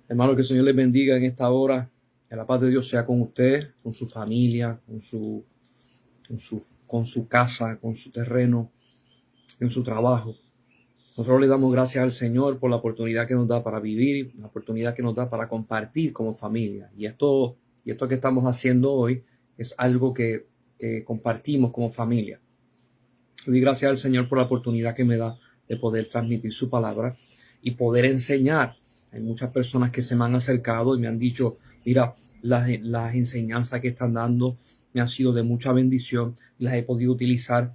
Hermano, que el Señor les bendiga en esta hora. Que la paz de Dios sea con usted, con su familia, con su casa, con su terreno, en su trabajo. Nosotros le damos gracias al Señor por la oportunidad que nos da para vivir, la oportunidad que nos da para compartir como familia. Y esto que estamos haciendo hoy es algo que compartimos como familia. Le doy gracias al Señor por la oportunidad que me da de poder transmitir su palabra y poder enseñar. Hay muchas personas que se me han acercado y me han dicho, mira, las enseñanzas que están dando me han sido de mucha bendición. Las he podido utilizar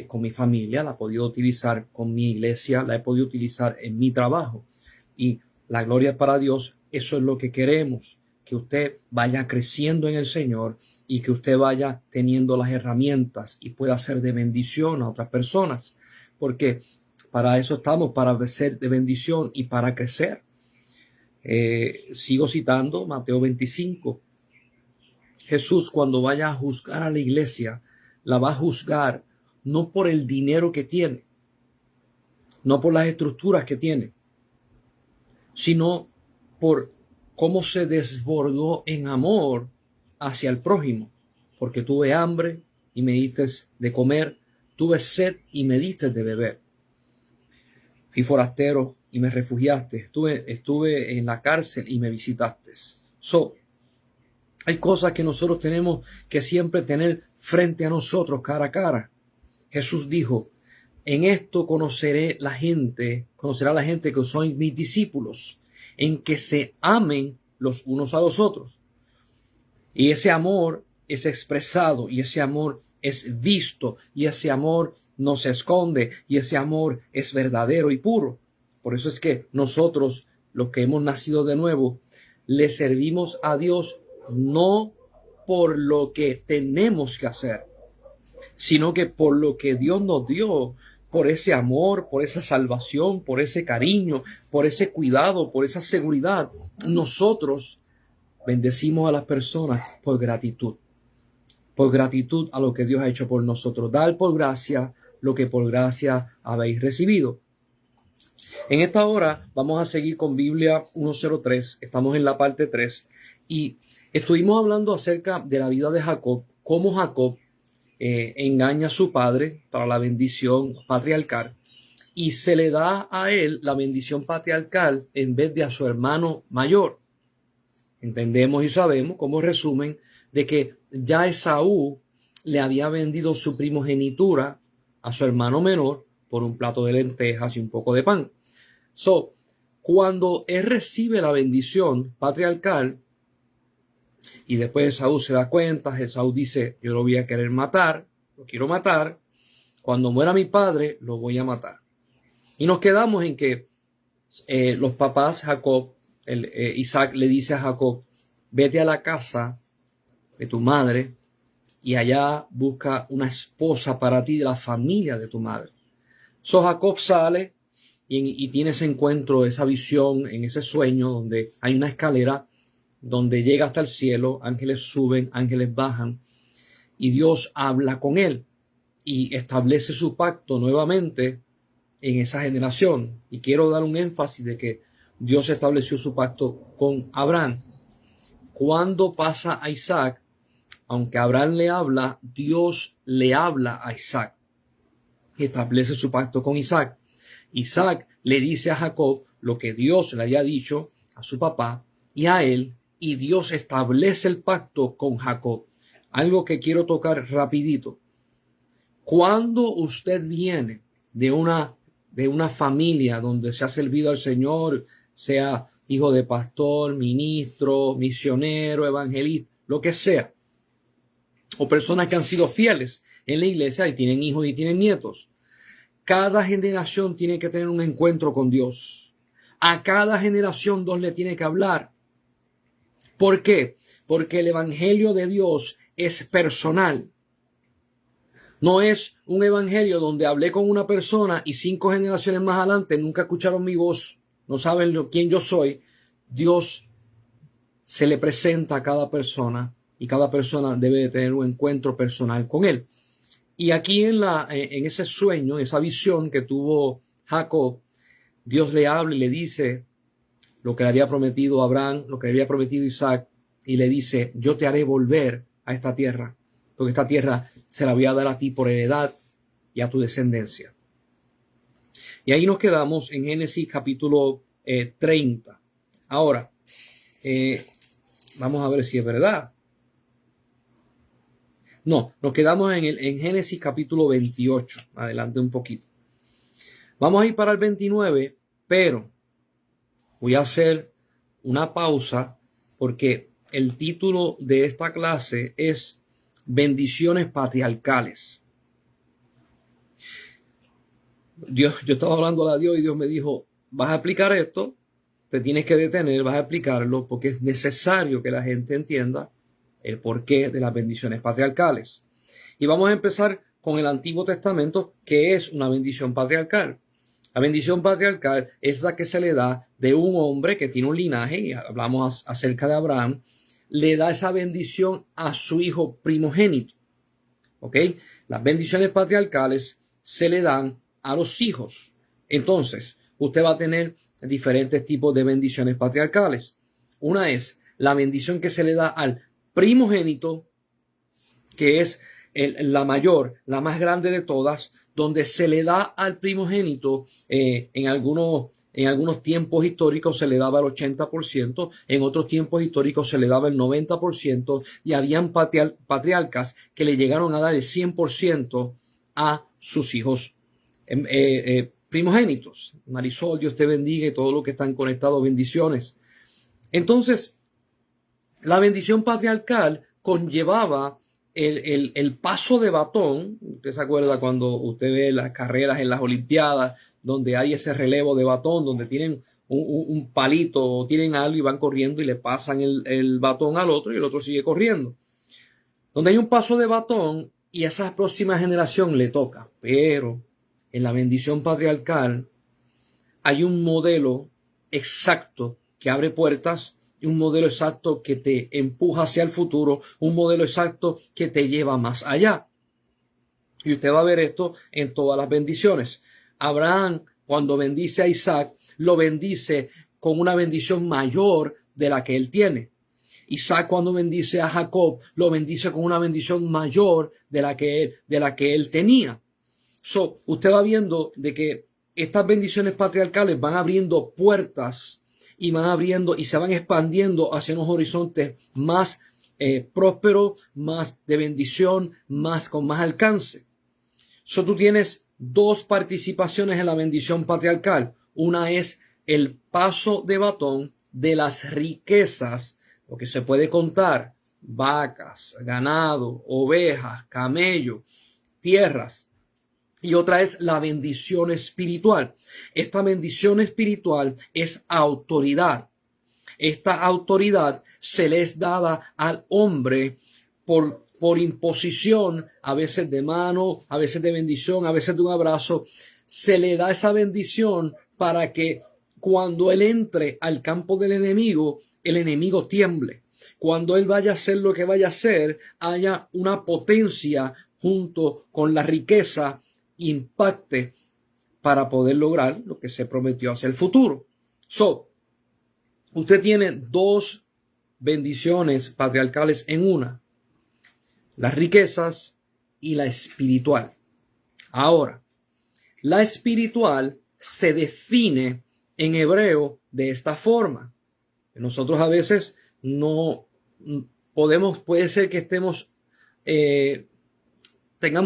con mi familia, las he podido utilizar con mi iglesia, las he podido utilizar en mi trabajo. Y la gloria es para Dios. Eso es lo que queremos, que usted vaya creciendo en el Señor y que usted vaya teniendo las herramientas y pueda ser de bendición a otras personas. Porque para eso estamos, para ser de bendición y para crecer. Sigo citando Mateo 25. Jesús, cuando vaya a juzgar a la iglesia, la va a juzgar no por el dinero que tiene, no por las estructuras que tiene, sino por cómo se desbordó en amor hacia el prójimo. Porque tuve hambre y me diste de comer, tuve sed y me diste de beber. Fui forastero y me refugiaste, estuve en la cárcel y me visitaste. Hay cosas que nosotros tenemos que siempre tener frente a nosotros, cara a cara. Jesús dijo, en esto conocerá la gente que son mis discípulos, en que se amen los unos a los otros. Y ese amor es expresado, y ese amor es visto, y ese amor no se esconde, y ese amor es verdadero y puro. Por eso es que nosotros, los que hemos nacido de nuevo, le servimos a Dios no por lo que tenemos que hacer, sino que por lo que Dios nos dio, por ese amor, por esa salvación, por ese cariño, por ese cuidado, por esa seguridad. Nosotros bendecimos a las personas por gratitud a lo que Dios ha hecho por nosotros. Dar por gracia lo que por gracia habéis recibido. En esta hora vamos a seguir con Biblia 103. Estamos en la parte 3 y estuvimos hablando acerca de la vida de Jacob, cómo Jacob engaña a su padre para la bendición patriarcal y se le da a él la bendición patriarcal en vez de a su hermano mayor. Entendemos y sabemos como resumen de que ya Esaú le había vendido su primogenitura a su hermano menor por un plato de lentejas y un poco de pan. Cuando él recibe la bendición patriarcal y después Esaú se da cuenta, Esaú dice, yo lo voy a querer matar, lo quiero matar, cuando muera mi padre lo voy a matar. Y nos quedamos en que los papás, Jacob, Isaac le dice a Jacob, vete a la casa de tu madre y allá busca una esposa para ti de la familia de tu madre. Jacob sale y tiene ese encuentro, esa visión, en ese sueño donde hay una escalera donde llega hasta el cielo, ángeles suben, ángeles bajan y Dios habla con él y establece su pacto nuevamente en esa generación. Y quiero dar un énfasis de que Dios estableció su pacto con Abraham. Cuando pasa a Isaac, aunque Abraham le habla, Dios le habla a Isaac. Establece su pacto con Isaac. Isaac le dice a Jacob lo que Dios le había dicho a su papá y a él, y Dios establece el pacto con Jacob. Algo que quiero tocar rapidito. Cuando usted viene de una familia donde se ha servido al Señor, sea hijo de pastor, ministro, misionero, evangelista, lo que sea, o personas que han sido fieles en la iglesia y tienen hijos y tienen nietos, cada generación tiene que tener un encuentro con Dios. A cada generación Dios le tiene que hablar. ¿Por qué? Porque el evangelio de Dios es personal. No es un evangelio donde hablé con una persona y 5 generaciones más adelante nunca escucharon mi voz, no saben quién yo soy. Dios se le presenta a cada persona y cada persona debe de tener un encuentro personal con él. Y aquí en ese sueño, esa visión que tuvo Jacob, Dios le habla y le dice, lo que le había prometido Abraham, lo que le había prometido Isaac, y le dice, yo te haré volver a esta tierra, porque esta tierra se la voy a dar a ti por heredad y a tu descendencia. Y ahí nos quedamos en Génesis capítulo 30. Ahora, vamos a ver si es verdad. No, nos quedamos en Génesis capítulo 28. Adelante un poquito. Vamos a ir para el 29, pero voy a hacer una pausa porque el título de esta clase es Bendiciones patriarcales. Yo estaba hablando a Dios y Dios me dijo, vas a explicar esto, te tienes que detener, vas a explicarlo porque es necesario que la gente entienda el porqué de las bendiciones patriarcales. Y vamos a empezar con el Antiguo Testamento, que es una bendición patriarcal. La bendición patriarcal es la que se le da de un hombre que tiene un linaje, y hablamos acerca de Abraham, le da esa bendición a su hijo primogénito. ¿Ok? Las bendiciones patriarcales se le dan a los hijos. Entonces, usted va a tener diferentes tipos de bendiciones patriarcales. Una es la bendición que se le da al primogénito, que es la mayor, la más grande de todas, donde se le da al primogénito en algunos tiempos históricos se le daba el 80%, en otros tiempos históricos se le daba el 90%, y habían patriarcas que le llegaron a dar el 100% a sus hijos primogénitos. Marisol, Dios te bendiga, y todos los que están conectados, bendiciones. Entonces, la bendición patriarcal conllevaba el paso de batón. Usted se acuerda cuando usted ve las carreras en las Olimpiadas, donde hay ese relevo de batón, donde tienen un palito o tienen algo y van corriendo y le pasan el batón al otro y el otro sigue corriendo. Donde hay un paso de batón y a esa próxima generación le toca. Pero en la bendición patriarcal hay un modelo exacto que abre puertas, y un modelo exacto que te empuja hacia el futuro, un modelo exacto que te lleva más allá. Y usted va a ver esto en todas las bendiciones. Abraham, cuando bendice a Isaac, lo bendice con una bendición mayor de la que él tiene. Isaac, cuando bendice a Jacob, lo bendice con una bendición mayor de la que él tenía. Usted va viendo de que estas bendiciones patriarcales van abriendo puertas y van abriendo y se van expandiendo hacia unos horizontes más prósperos, más de bendición, con más alcance. Tú tienes dos participaciones en la bendición patriarcal. Una es el paso de batón de las riquezas, lo que se puede contar: vacas, ganado, ovejas, camello, tierras. Y otra es la bendición espiritual. Esta bendición espiritual es autoridad. Esta autoridad se le es dada al hombre por imposición, a veces de mano, a veces de bendición, a veces de un abrazo. Se le da esa bendición para que cuando él entre al campo del enemigo, el enemigo tiemble. Cuando él vaya a hacer lo que vaya a hacer, haya una potencia junto con la riqueza, impacte para poder lograr lo que se prometió hacia el futuro. Usted tiene dos bendiciones patriarcales en una: las riquezas y la espiritual. Ahora, la espiritual se define en hebreo de esta forma. Nosotros a veces no podemos, puede ser que tengamos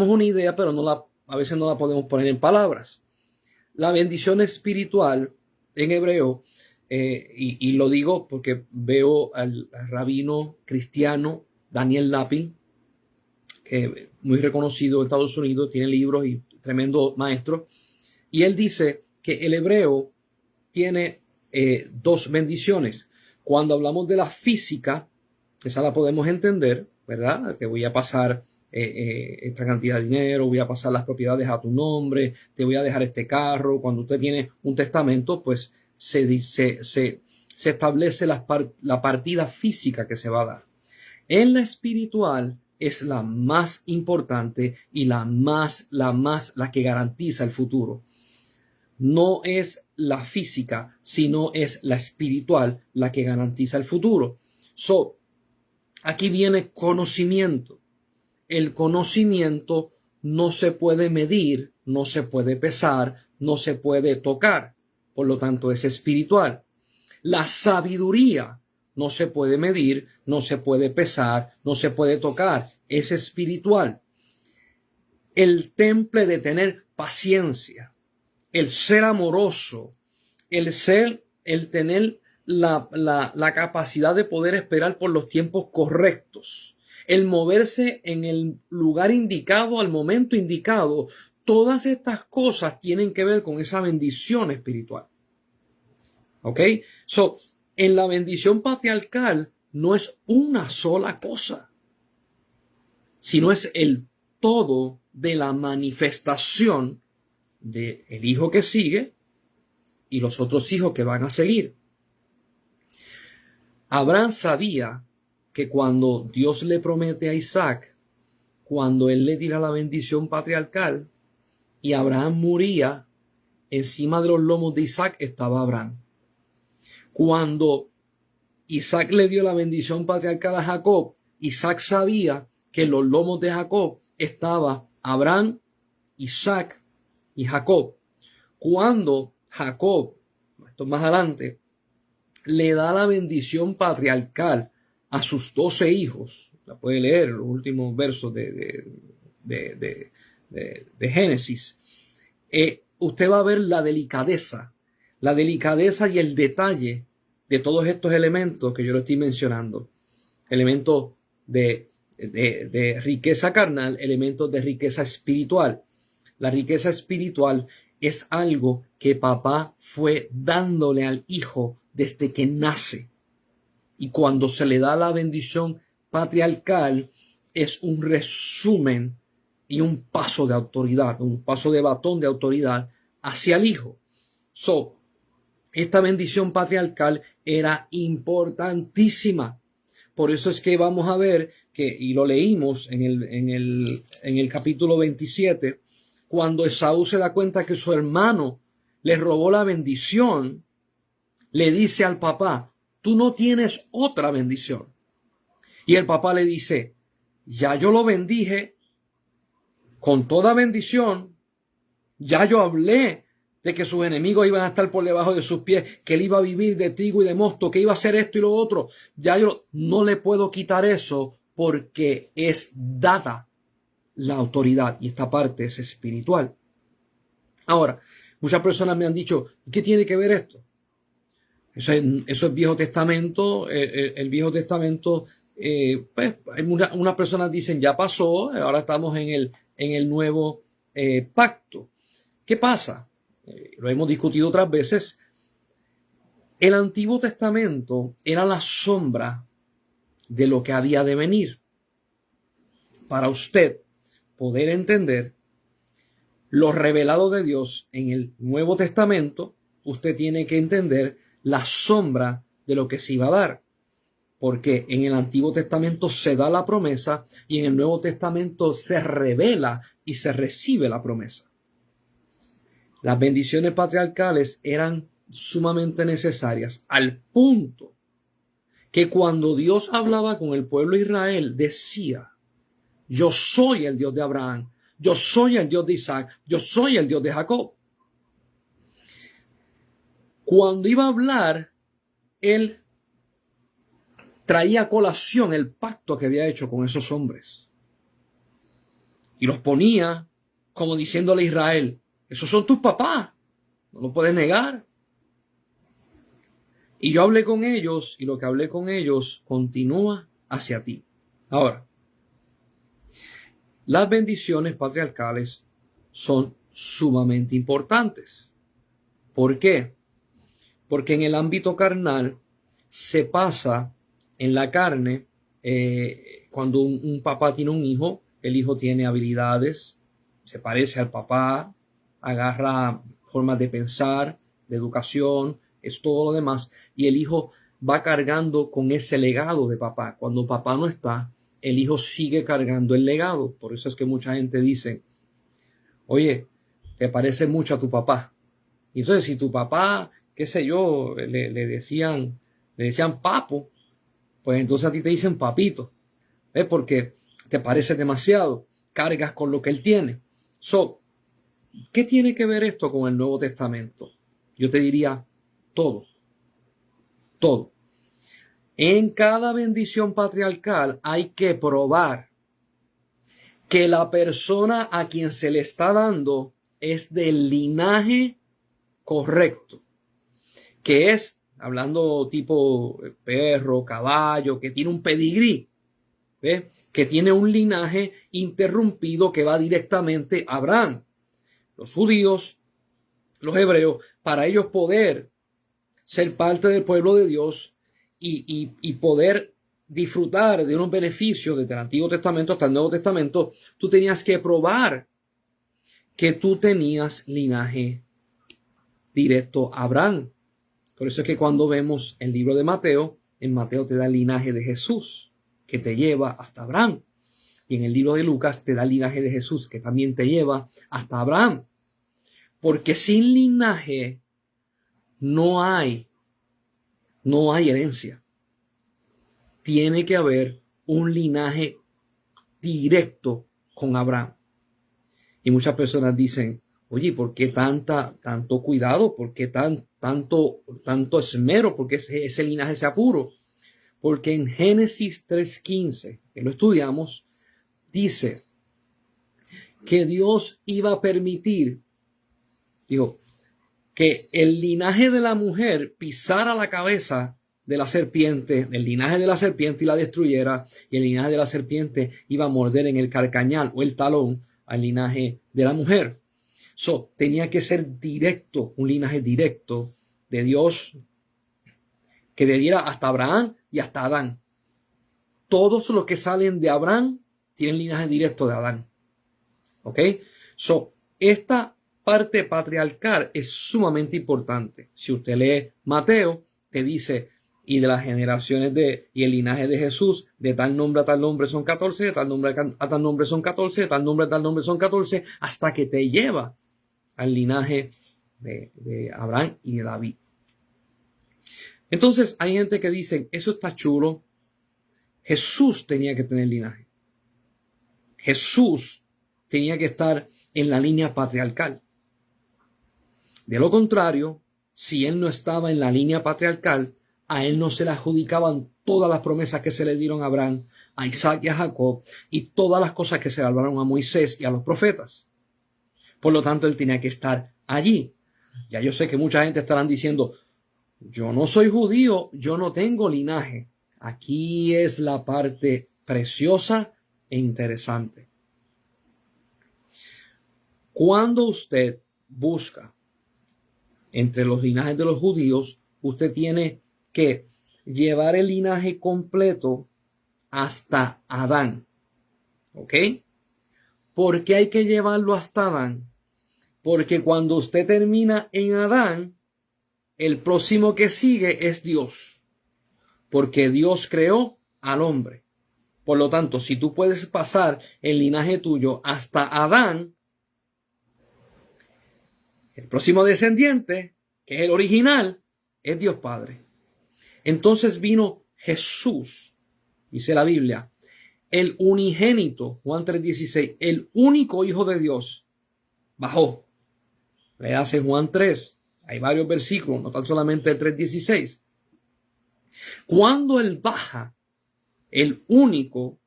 una idea, pero a veces no la podemos poner en palabras. La bendición espiritual en hebreo, y lo digo porque veo al rabino cristiano Daniel Lapin, que es muy reconocido en Estados Unidos, tiene libros y tremendo maestro, y él dice que el hebreo tiene dos bendiciones. Cuando hablamos de la física, esa la podemos entender, ¿verdad? Que voy a pasar esta cantidad de dinero, voy a pasar las propiedades a tu nombre, te voy a dejar este carro. Cuando usted tiene un testamento, pues se establece la partida física que se va a dar. En la espiritual es la más importante y la que garantiza el futuro. No es la física, sino es la espiritual la que garantiza el futuro. So, aquí viene conocimiento. El conocimiento no se puede medir, no se puede pesar, no se puede tocar. Por lo tanto, es espiritual. La sabiduría no se puede medir, no se puede pesar, no se puede tocar. Es espiritual. El temple de tener paciencia, el ser amoroso, el tener la capacidad de poder esperar por los tiempos correctos, el moverse en el lugar indicado al momento indicado, todas estas cosas tienen que ver con esa bendición espiritual. ¿Ok? So, en la bendición patriarcal no es una sola cosa, sino es el todo de la manifestación del hijo que sigue y los otros hijos que van a seguir. Abraham sabía que cuando Dios le promete a Isaac, cuando él le tira la bendición patriarcal y Abraham moría, encima de los lomos de Isaac estaba Abraham. Cuando Isaac le dio la bendición patriarcal a Jacob, Isaac sabía que en los lomos de Jacob estaba Abraham, Isaac y Jacob. Cuando Jacob, esto más adelante, le da la bendición patriarcal a sus 12 hijos, la puede leer los últimos versos de Génesis, usted va a ver la delicadeza y el detalle de todos estos elementos que yo le estoy mencionando. Elementos de riqueza carnal, elementos de riqueza espiritual. La riqueza espiritual es algo que papá fue dándole al hijo desde que nace. Y cuando se le da la bendición patriarcal, es un resumen y un paso de autoridad, un paso de batón de autoridad hacia el hijo. So, esta bendición patriarcal era importantísima. Por eso es que vamos a ver que, y lo leímos en el capítulo 27, cuando Esaú se da cuenta que su hermano le robó la bendición, le dice al papá, tú no tienes otra bendición. Y el papá le dice, ya yo lo bendije con toda bendición, ya yo hablé de que sus enemigos iban a estar por debajo de sus pies, que él iba a vivir de trigo y de mosto, que iba a hacer esto y lo otro. Ya yo no le puedo quitar eso porque es dada la autoridad y esta parte es espiritual. Ahora, muchas personas me han dicho, ¿qué tiene que ver esto? Eso es Viejo Testamento. El Viejo Testamento, pues, unas personas dicen, ya pasó, ahora estamos en el nuevo pacto. ¿Qué pasa? Lo hemos discutido otras veces. El Antiguo Testamento era la sombra de lo que había de venir. Para usted poder entender lo revelado de Dios en el Nuevo Testamento, usted tiene que entender la sombra de lo que se iba a dar. Porque en el Antiguo Testamento se da la promesa y en el Nuevo Testamento se revela y se recibe la promesa. Las bendiciones patriarcales eran sumamente necesarias, al punto que cuando Dios hablaba con el pueblo de Israel, decía, yo soy el Dios de Abraham, yo soy el Dios de Isaac, yo soy el Dios de Jacob. Cuando iba a hablar, él traía a colación el pacto que había hecho con esos hombres. Y los ponía como diciéndole a Israel, esos son tus papás, no lo puedes negar. Y yo hablé con ellos y lo que hablé con ellos continúa hacia ti. Ahora, las bendiciones patriarcales son sumamente importantes. ¿Por qué? Porque en el ámbito carnal se pasa en la carne, cuando un papá tiene un hijo, el hijo tiene habilidades, se parece al papá, agarra formas de pensar, de educación, es todo lo demás, y el hijo va cargando con ese legado de papá. Cuando papá no está, el hijo sigue cargando el legado. Por eso es que mucha gente dice, oye, te parece mucho a tu papá. Y entonces si tu papá, qué sé yo, le decían papo, pues entonces a ti te dicen papito. ¿Ves? Porque te parece demasiado. Cargas con lo que él tiene. So, ¿qué tiene que ver esto con el Nuevo Testamento? Yo te diría todo. Todo. En cada bendición patriarcal hay que probar que la persona a quien se le está dando es del linaje correcto, que es, hablando tipo perro, caballo, que tiene un pedigrí, ¿ves? Que tiene un linaje interrumpido que va directamente a Abraham. Los judíos, los hebreos, para ellos poder ser parte del pueblo de Dios y poder disfrutar de unos beneficios desde el Antiguo Testamento hasta el Nuevo Testamento, tú tenías que probar que tú tenías linaje directo a Abraham. Por eso es que cuando vemos el libro de Mateo, en Mateo te da el linaje de Jesús, que te lleva hasta Abraham. Y en el libro de Lucas te da el linaje de Jesús, que también te lleva hasta Abraham. Porque sin linaje no hay herencia. Tiene que haber un linaje directo con Abraham. Y muchas personas dicen, oye, ¿por qué tanto cuidado? ¿Por qué tanto esmero? ¿Por qué ese linaje sea puro? Porque en Génesis 3:15, que lo estudiamos, dice que Dios iba a permitir, que el linaje de la mujer pisara la cabeza de la serpiente, del linaje de la serpiente y la destruyera, y el linaje de la serpiente iba a morder en el carcañal o el talón al linaje de la mujer. Tenía que ser directo, un linaje directo de Dios que le diera hasta Abraham y hasta Adán. Todos los que salen de Abraham tienen linaje directo de Adán. ¿Ok? Esta parte patriarcal es sumamente importante. Si usted lee Mateo, te dice, y de las generaciones y el linaje de Jesús, de tal nombre a tal nombre son 14, de tal nombre a tal nombre son 14, de tal nombre a tal nombre son 14, hasta que te lleva al linaje de Abraham y de David. Entonces hay gente que dice, eso está chulo. Jesús tenía que tener linaje. Jesús tenía que estar en la línea patriarcal. De lo contrario, si él no estaba en la línea patriarcal, a él no se le adjudicaban todas las promesas que se le dieron a Abraham, a Isaac y a Jacob, y todas las cosas que se le hablaron a Moisés y a los profetas. Por lo tanto, él tenía que estar allí. Ya yo sé que mucha gente estarán diciendo, yo no soy judío, yo no tengo linaje. Aquí es la parte preciosa e interesante. Cuando usted busca entre los linajes de los judíos, usted tiene que llevar el linaje completo hasta Adán. ¿Ok? ¿Por qué hay que llevarlo hasta Adán? Porque cuando usted termina en Adán, el próximo que sigue es Dios. Porque Dios creó al hombre. Por lo tanto, si tú puedes pasar el linaje tuyo hasta Adán, el próximo descendiente, que es el original, es Dios Padre. Entonces vino Jesús, dice la Biblia, el unigénito, Juan 3:16, el único Hijo de Dios, bajó. Le hace Juan 3, hay varios versículos, no tan solamente el 3:16. Cuando Él baja, el único,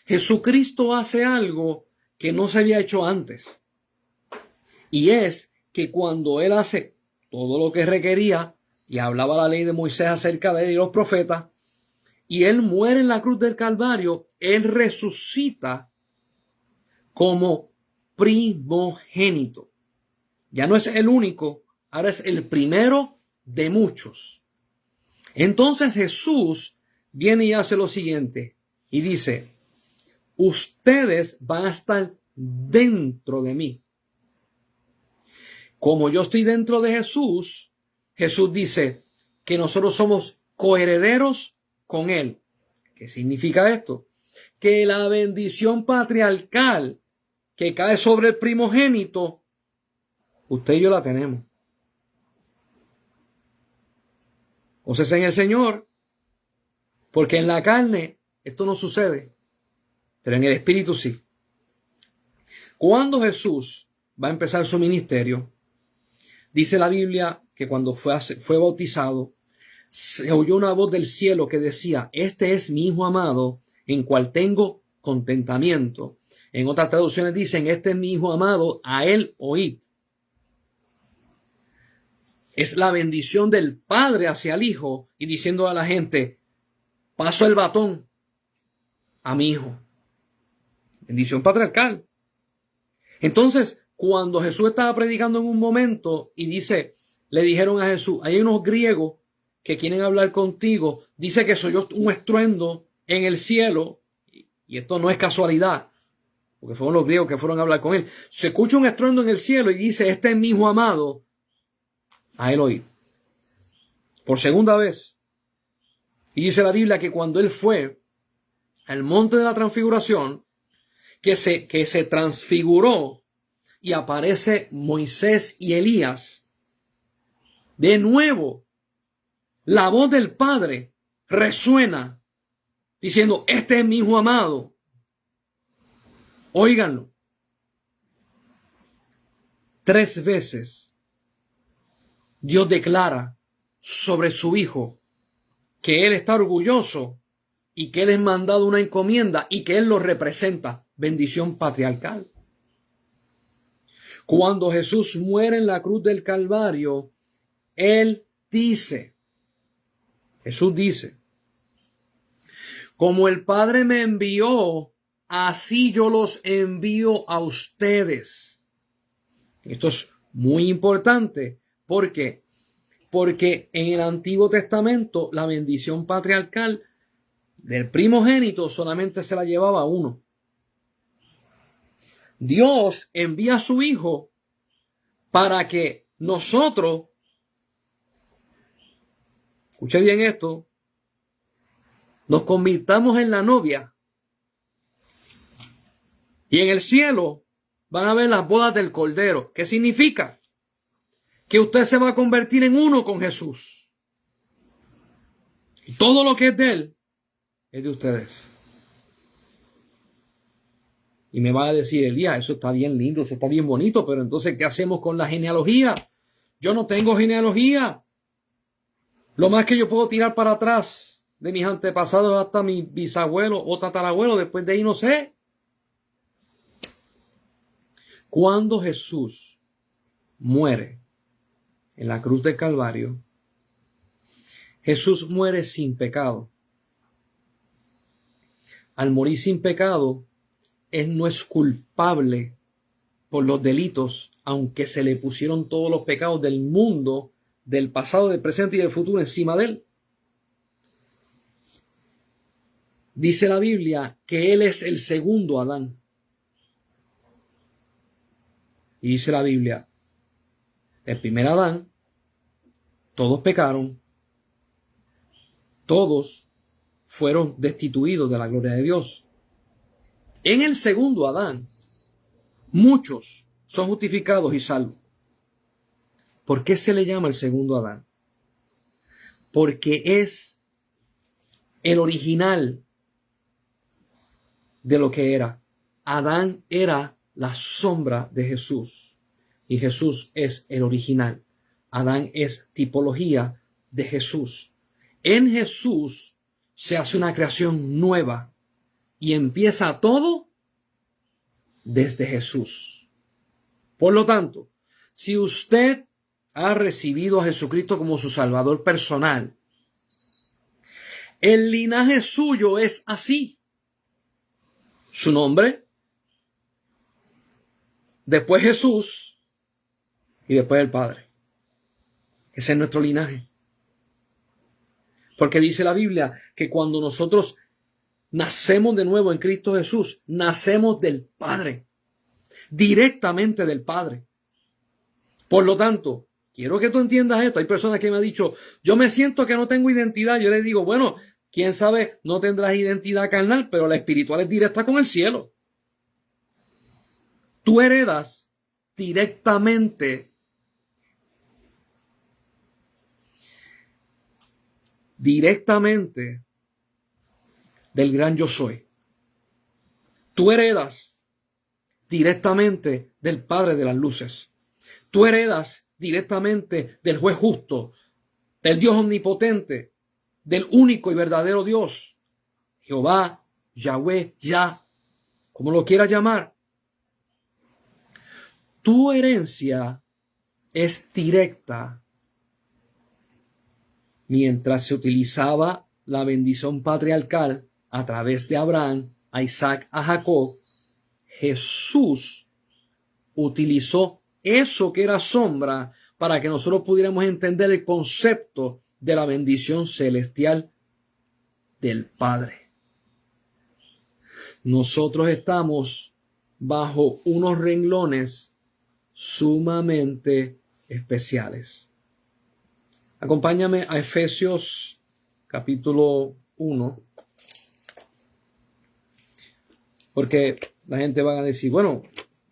Jesucristo hace algo que no se había hecho antes. Y es que cuando Él hace todo lo que requería y hablaba la ley de Moisés acerca de él y los profetas, y Él muere en la cruz del Calvario, Él resucita como primogénito. Ya no es el único, ahora es el primero de muchos. Entonces Jesús viene y hace lo siguiente y dice, ustedes van a estar dentro de mí. Como yo estoy dentro de Jesús, Jesús dice que nosotros somos coherederos con Él. ¿Qué significa esto? Que la bendición patriarcal que cae sobre el primogénito, usted y yo la tenemos. Gócese en el Señor, porque en la carne esto no sucede, pero en el Espíritu sí. Cuando Jesús va a empezar su ministerio, dice la Biblia que cuando fue bautizado, se oyó una voz del cielo que decía: este es mi Hijo amado, en cual tengo contentamiento. En otras traducciones dicen: este es mi Hijo amado, a él oíd. Es la bendición del Padre hacia el Hijo y diciendo a la gente: paso el batón a mi Hijo. Bendición patriarcal. Entonces, cuando Jesús estaba predicando en un momento y le dijeron a Jesús: hay unos griegos que quieren hablar contigo, dice que soy un estruendo en el cielo, y esto no es casualidad, porque fueron los griegos que fueron a hablar con él. Se escucha un estruendo en el cielo y dice: este es mi Hijo amado, a él oíd. Por segunda vez. Y dice la Biblia que cuando él fue al monte de la transfiguración, que se transfiguró y aparece Moisés y Elías, de nuevo la voz del Padre resuena diciendo: este es mi Hijo amado, óiganlo. 3 veces Dios declara sobre su Hijo que Él está orgulloso y que Él es mandado una encomienda y que Él lo representa. Bendición patriarcal. Cuando Jesús muere en la cruz del Calvario, Jesús dice: como el Padre me envió, así yo los envío a ustedes. Esto es muy importante. ¿Por qué? Porque en el Antiguo Testamento la bendición patriarcal del primogénito solamente se la llevaba uno. Dios envía a su Hijo para que nosotros, escuche bien esto, nos convirtamos en la novia. Y en el cielo van a ver las bodas del Cordero. ¿Qué significa? Que usted se va a convertir en uno con Jesús. Y todo lo que es de Él es de ustedes. Y me va a decir: Elías, eso está bien lindo, eso está bien bonito, pero entonces, ¿qué hacemos con la genealogía? Yo no tengo genealogía. Lo más que yo puedo tirar para atrás de mis antepasados hasta mi bisabuelo o tatarabuelo, después de ahí no sé. Cuando Jesús muere en la cruz del Calvario, Jesús muere sin pecado. Al morir sin pecado, Él no es culpable por los delitos, aunque se le pusieron todos los pecados del mundo, del pasado, del presente y del futuro encima de Él. Dice la Biblia que Él es el segundo Adán. Y dice la Biblia: el primer Adán, todos pecaron, todos fueron destituidos de la gloria de Dios. En el segundo Adán, muchos son justificados y salvos. ¿Por qué se le llama el segundo Adán? Porque es el original de lo que era. Adán era la sombra de Jesús y Jesús es el original. Adán es tipología de Jesús. En Jesús se hace una creación nueva y empieza todo desde Jesús. Por lo tanto, si usted ha recibido a Jesucristo como su Salvador personal, el linaje suyo es así: su nombre, después Jesús y después el Padre. Ese es nuestro linaje. Porque dice la Biblia que cuando nosotros nacemos de nuevo en Cristo Jesús, nacemos del Padre, directamente del Padre. Por lo tanto, quiero que tú entiendas esto. Hay personas que me han dicho: yo me siento que no tengo identidad. Yo les digo: bueno, quién sabe, no tendrás identidad carnal, pero la espiritual es directa con el cielo. Tú heredas directamente directamente del gran yo soy. Tú heredas directamente del Padre de las luces. Tú heredas directamente del juez justo, del Dios omnipotente, del único y verdadero Dios, Jehová, Yahweh, Yah, como lo quieras llamar. Tu herencia es directa. Mientras se utilizaba la bendición patriarcal a través de Abraham, a Isaac, a Jacob, Jesús utilizó eso que era sombra para que nosotros pudiéramos entender el concepto de la bendición celestial del Padre. Nosotros estamos bajo unos renglones sumamente especiales. Acompáñame a Efesios capítulo 1, porque la gente va a decir, bueno,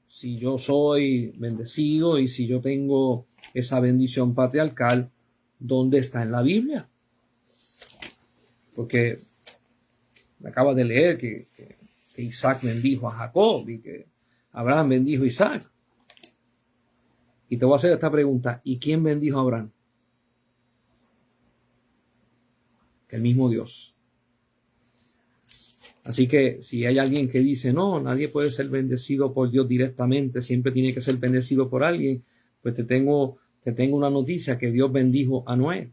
si yo soy bendecido y si yo tengo esa bendición patriarcal, ¿dónde está en la Biblia? Porque me acaba de leer que Isaac bendijo a Jacob y que Abraham bendijo a Isaac. Y te voy a hacer esta pregunta, ¿y quién bendijo a Abraham? El mismo Dios. Así que si hay alguien que dice, no, nadie puede ser bendecido por Dios directamente, siempre tiene que ser bendecido por alguien, pues te tengo una noticia, que Dios bendijo a Noé.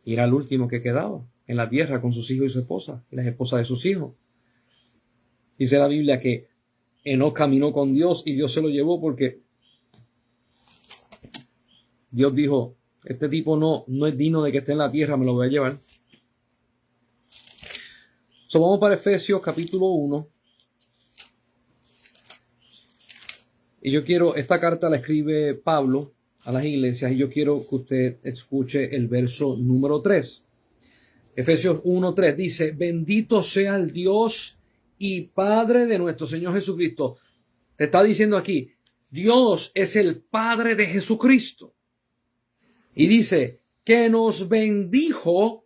Y era el último que quedaba en la tierra con sus hijos y su esposa, y las esposas de sus hijos. Dice la Biblia que Enoc caminó con Dios y Dios se lo llevó porque Dios dijo, este tipo no es digno de que esté en la tierra, me lo voy a llevar. Vamos para Efesios capítulo 1. Y yo quiero, esta carta la escribe Pablo a las iglesias y yo quiero que usted escuche el verso número 3. Efesios 1:3 dice, bendito sea el Dios y Padre de nuestro Señor Jesucristo. Te está diciendo aquí, Dios es el Padre de Jesucristo. Y dice que nos bendijo,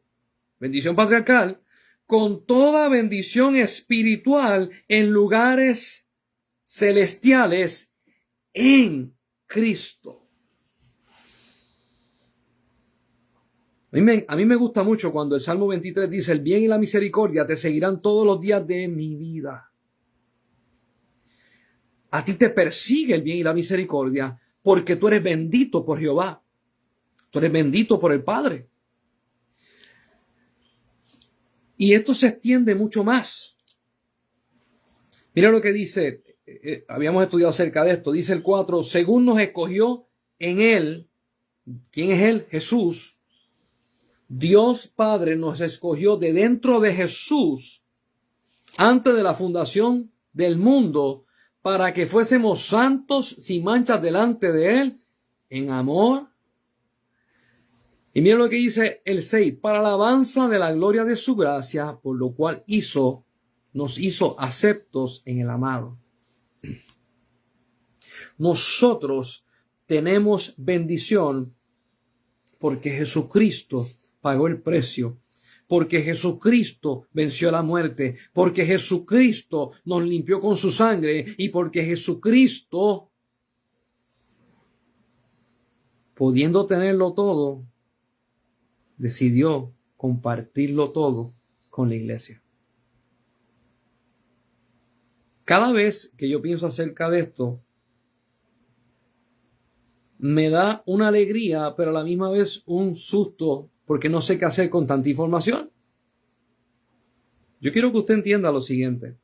bendición patriarcal, con toda bendición espiritual en lugares celestiales en Cristo. A mí me gusta mucho cuando el Salmo 23 dice, el bien y la misericordia te seguirán todos los días de mi vida. A ti te persigue el bien y la misericordia porque tú eres bendito por Jehová. Tú eres bendito por el Padre. Y esto se extiende mucho más. Mira lo que dice, habíamos estudiado acerca de esto. Dice el 4, según nos escogió en Él. ¿Quién es Él? Jesús. Dios Padre nos escogió de dentro de Jesús antes de la fundación del mundo para que fuésemos santos sin manchas delante de Él en amor. Y miren lo que dice el 6, para alabanza de la gloria de su gracia, por lo cual nos hizo aceptos en el amado. Nosotros tenemos bendición porque Jesucristo pagó el precio, porque Jesucristo venció la muerte, porque Jesucristo nos limpió con su sangre y porque Jesucristo, pudiendo tenerlo todo, decidió compartirlo todo con la iglesia. Cada vez que yo pienso acerca de esto, me da una alegría, pero a la misma vez un susto, porque no sé qué hacer con tanta información. Yo quiero que usted entienda lo siguiente.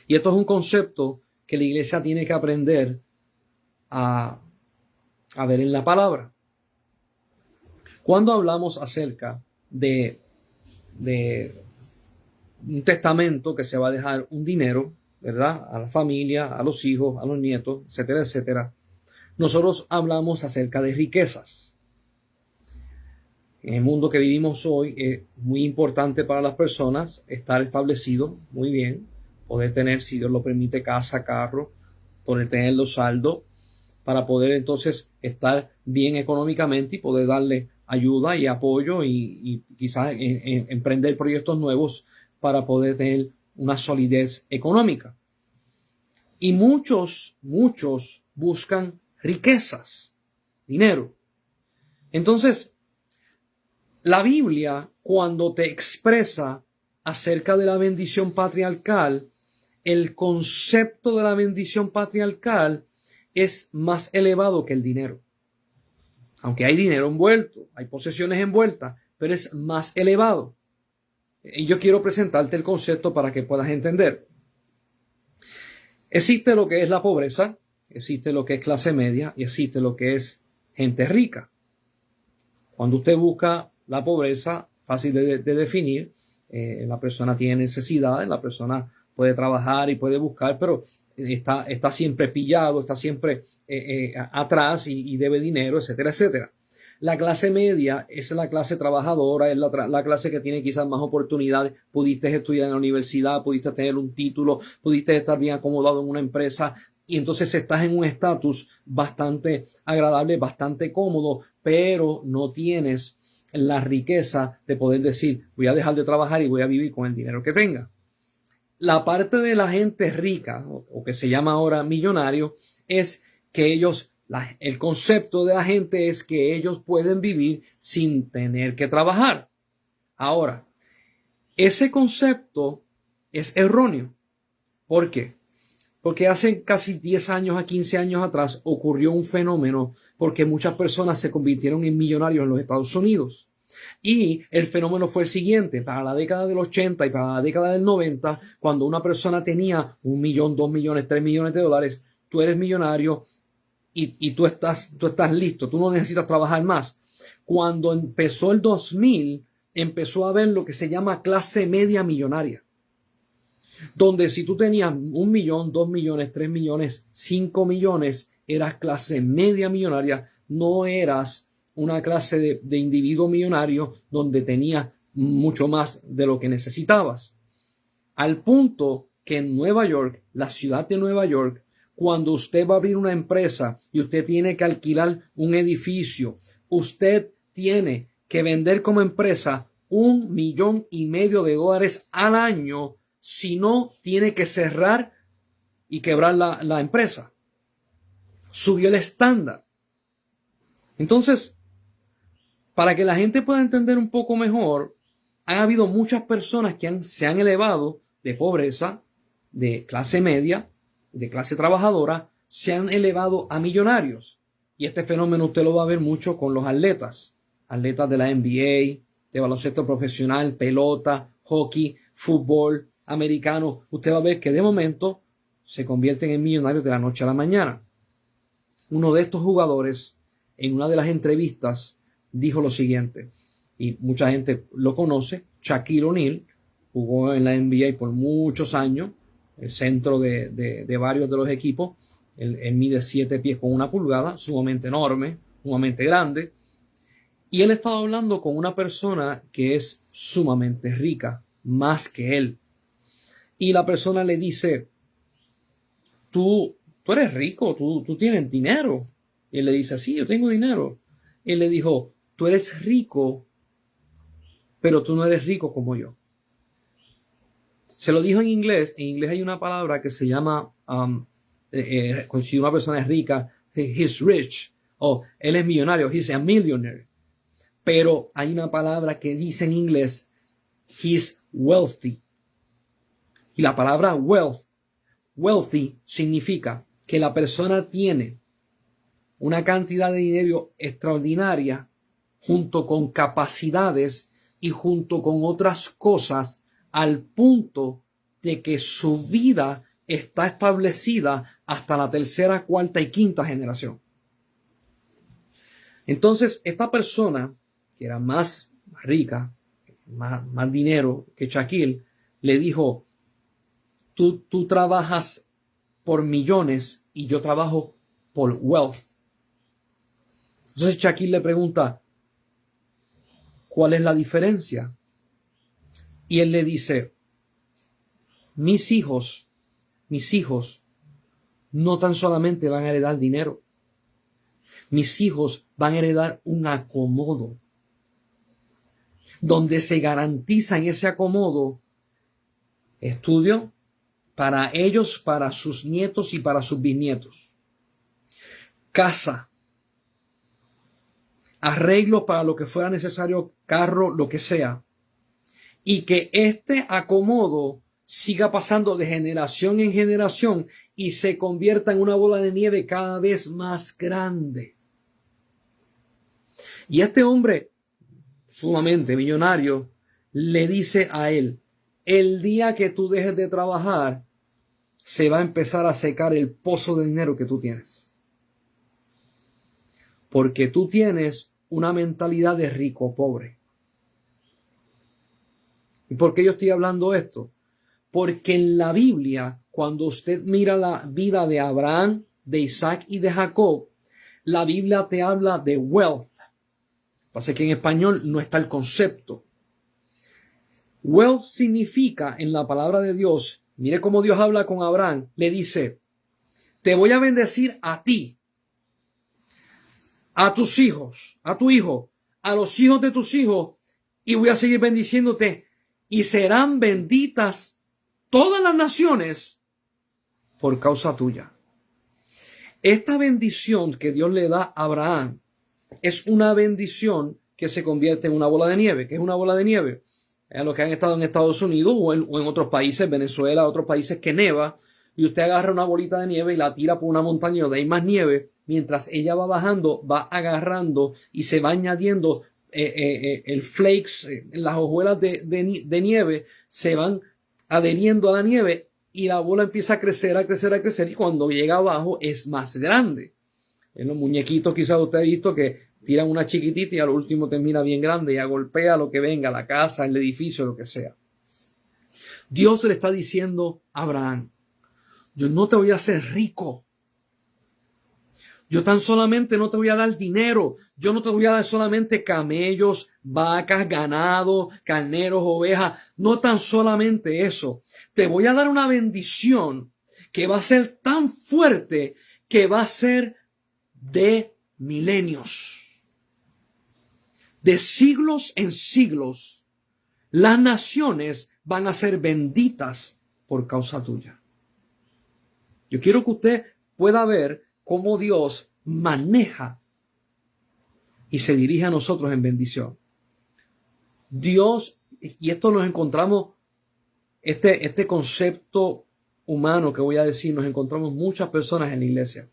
Y esto es un concepto que la iglesia tiene que aprender a ver en la palabra. Cuando hablamos acerca de un testamento que se va a dejar un dinero, ¿verdad? A la familia, a los hijos, a los nietos, etcétera, etcétera. Nosotros hablamos acerca de riquezas. En el mundo que vivimos hoy es muy importante para las personas estar establecido muy bien, poder tener, si Dios lo permite, casa, carro, poder tener los saldos, para poder entonces estar bien económicamente y poder darle ayuda y apoyo y quizás emprender proyectos nuevos para poder tener una solidez económica. Y muchos buscan riquezas, dinero. Entonces, la Biblia, cuando te expresa acerca de la bendición patriarcal, el concepto de la bendición patriarcal es más elevado que el dinero. Aunque hay dinero envuelto, hay posesiones envueltas, pero es más elevado. Y yo quiero presentarte el concepto para que puedas entender. Existe lo que es la pobreza, existe lo que es clase media y existe lo que es gente rica. Cuando usted busca la pobreza, fácil de definir, la persona tiene necesidades, la persona puede trabajar y puede buscar, pero está siempre pillado, está siempre atrás y debe dinero, etcétera, etcétera. La clase media es la clase trabajadora, es la clase que tiene quizás más oportunidades. Pudiste estudiar en la universidad, pudiste tener un título, pudiste estar bien acomodado en una empresa y entonces estás en un estatus bastante agradable, bastante cómodo, pero no tienes la riqueza de poder decir voy a dejar de trabajar y voy a vivir con el dinero que tenga. La parte de la gente rica, o que se llama ahora millonario, es que ellos, el concepto de la gente es que ellos pueden vivir sin tener que trabajar. Ahora, ese concepto es erróneo. ¿Por qué? Porque hace casi 10 años a 15 años atrás ocurrió un fenómeno porque muchas personas se convirtieron en millonarios en los Estados Unidos. Y el fenómeno fue el siguiente: para la década del 80 y para la década del 90, cuando una persona tenía 1 millón, 2 millones, 3 millones de dólares, tú eres millonario y tú estás listo, tú no necesitas trabajar más. Cuando empezó el 2000, empezó a haber lo que se llama clase media millonaria, donde si tú tenías 1 millón, 2 millones, 3 millones, 5 millones, eras clase media millonaria, no eras una clase de individuo millonario donde tenías mucho más de lo que necesitabas. Al punto que en Nueva York, la ciudad de Nueva York, cuando usted va a abrir una empresa y usted tiene que alquilar un edificio, usted tiene que vender como empresa $1,5 millones al año, si no tiene que cerrar y quebrar la empresa. Subió el estándar. Entonces, para que la gente pueda entender un poco mejor, ha habido muchas personas que se han elevado de pobreza, de clase media, de clase trabajadora, se han elevado a millonarios. Y este fenómeno usted lo va a ver mucho con los atletas de la NBA, de baloncesto profesional, pelota, hockey, fútbol americano. Usted va a ver que de momento se convierten en millonarios de la noche a la mañana. Uno de estos jugadores, en una de las entrevistas, dijo lo siguiente, y mucha gente lo conoce: Shaquille O'Neal jugó en la NBA por muchos años, el centro de varios de los equipos. Él mide 7 pies con 1 pulgada, sumamente enorme, sumamente grande. Y él estaba hablando con una persona que es sumamente rica, más que él. Y la persona le dice: tú eres rico, tú tienes dinero. Y él le dice: sí, yo tengo dinero. Y él le dijo: tú eres rico, pero tú no eres rico como yo. Se lo dijo en inglés. En inglés hay una palabra que se llama, si una persona es rica, he's rich, o él es millonario, he's a millionaire. Pero hay una palabra que dice en inglés, he's wealthy. Y la palabra wealthy significa que la persona tiene una cantidad de dinero extraordinaria, junto con capacidades y junto con otras cosas, al punto de que su vida está establecida hasta la 3ª, 4ª y 5ª generación. Entonces, esta persona, que era más rica, más dinero que Shaquille, le dijo: tú trabajas por millones y yo trabajo por wealth. Entonces Shaquille le pregunta: ¿cuál es la diferencia? Y él le dice: mis hijos no tan solamente van a heredar dinero, mis hijos van a heredar un acomodo. donde se garantiza en ese acomodo estudio para ellos, para sus nietos y para sus bisnietos, casa, arreglo para lo que fuera necesario, carro, lo que sea, y que este acomodo siga pasando de generación en generación y se convierta en una bola de nieve cada vez más grande. Y este hombre, sumamente millonario, le dice a él: el día que tú dejes de trabajar, se va a empezar a secar el pozo de dinero que tú tienes. Porque tú tienes una mentalidad de rico pobre. ¿Y por qué yo estoy hablando esto? Porque en la Biblia, cuando usted mira la vida de Abraham, de Isaac y de Jacob, la Biblia te habla de wealth. Pasa que en español no está el concepto. Wealth significa, en la palabra de Dios, mire cómo Dios habla con Abraham, le dice: te voy a bendecir a ti, a tus hijos, a tu hijo, a los hijos de tus hijos, y voy a seguir bendiciéndote, y serán benditas todas las naciones por causa tuya. Esta bendición que Dios le da a Abraham es una bendición que se convierte en una bola de nieve. ¿Qué es una bola de nieve? A los que han estado en Estados Unidos o en otros países, Venezuela, otros países que neva, y usted agarra una bolita de nieve y la tira por una montaña donde hay más nieve, mientras ella va bajando, va agarrando y se va añadiendo el flakes, las hojuelas de nieve se van adheriendo a la nieve y la bola empieza a crecer, a crecer, a crecer, y cuando llega abajo es más grande. En los muñequitos quizás usted ha visto que tiran una chiquitita y al último termina bien grande y golpea lo que venga, la casa, el edificio, lo que sea. Dios le está diciendo a Abraham: yo no te voy a hacer rico. Yo tan solamente no te voy a dar dinero. Yo no te voy a dar solamente camellos, vacas, ganado, carneros, ovejas. No tan solamente eso. Te voy a dar una bendición que va a ser tan fuerte que va a ser de milenios. De siglos en siglos, las naciones van a ser benditas por causa tuya. Yo quiero que usted pueda ver cómo Dios maneja y se dirige a nosotros en bendición. Dios, y esto nos encontramos, este concepto humano que voy a decir, nos encontramos muchas personas en la iglesia.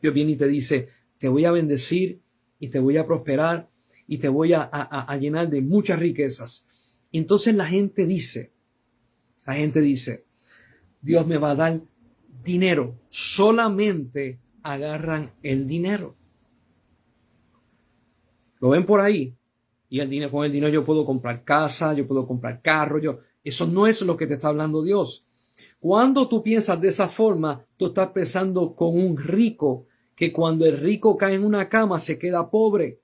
Dios viene y te dice: te voy a bendecir y te voy a prosperar y te voy a llenar de muchas riquezas. Y entonces la gente dice, Dios me va a dar dinero. Solamente agarran el dinero. ¿Lo ven por ahí? Y el dinero, con el dinero yo puedo comprar casa, yo puedo comprar carro. Eso no es lo que te está hablando Dios. Cuando tú piensas de esa forma, tú estás pensando con un rico, que cuando el rico cae en una cama se queda pobre.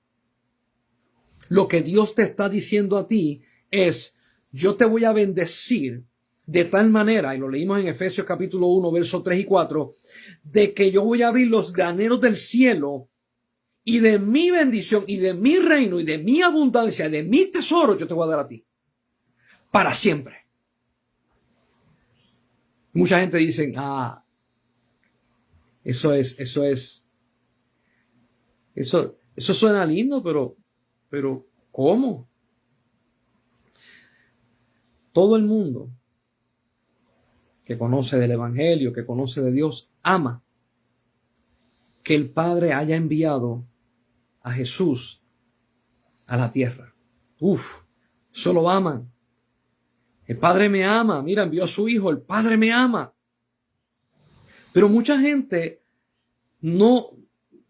Lo que Dios te está diciendo a ti es: yo te voy a bendecir de tal manera, y lo leímos en Efesios capítulo 1, versos 3 y 4, de que yo voy a abrir los graneros del cielo y de mi bendición y de mi reino y de mi abundancia, de mi tesoro, yo te voy a dar a ti. Para siempre. Mucha gente dice: eso suena lindo, pero ¿cómo? Todo el mundo que conoce del Evangelio, que conoce de Dios, ama que el Padre haya enviado a Jesús a la tierra. Eso lo aman. El Padre me ama. Mira, envió a su Hijo. El Padre me ama. Pero mucha gente no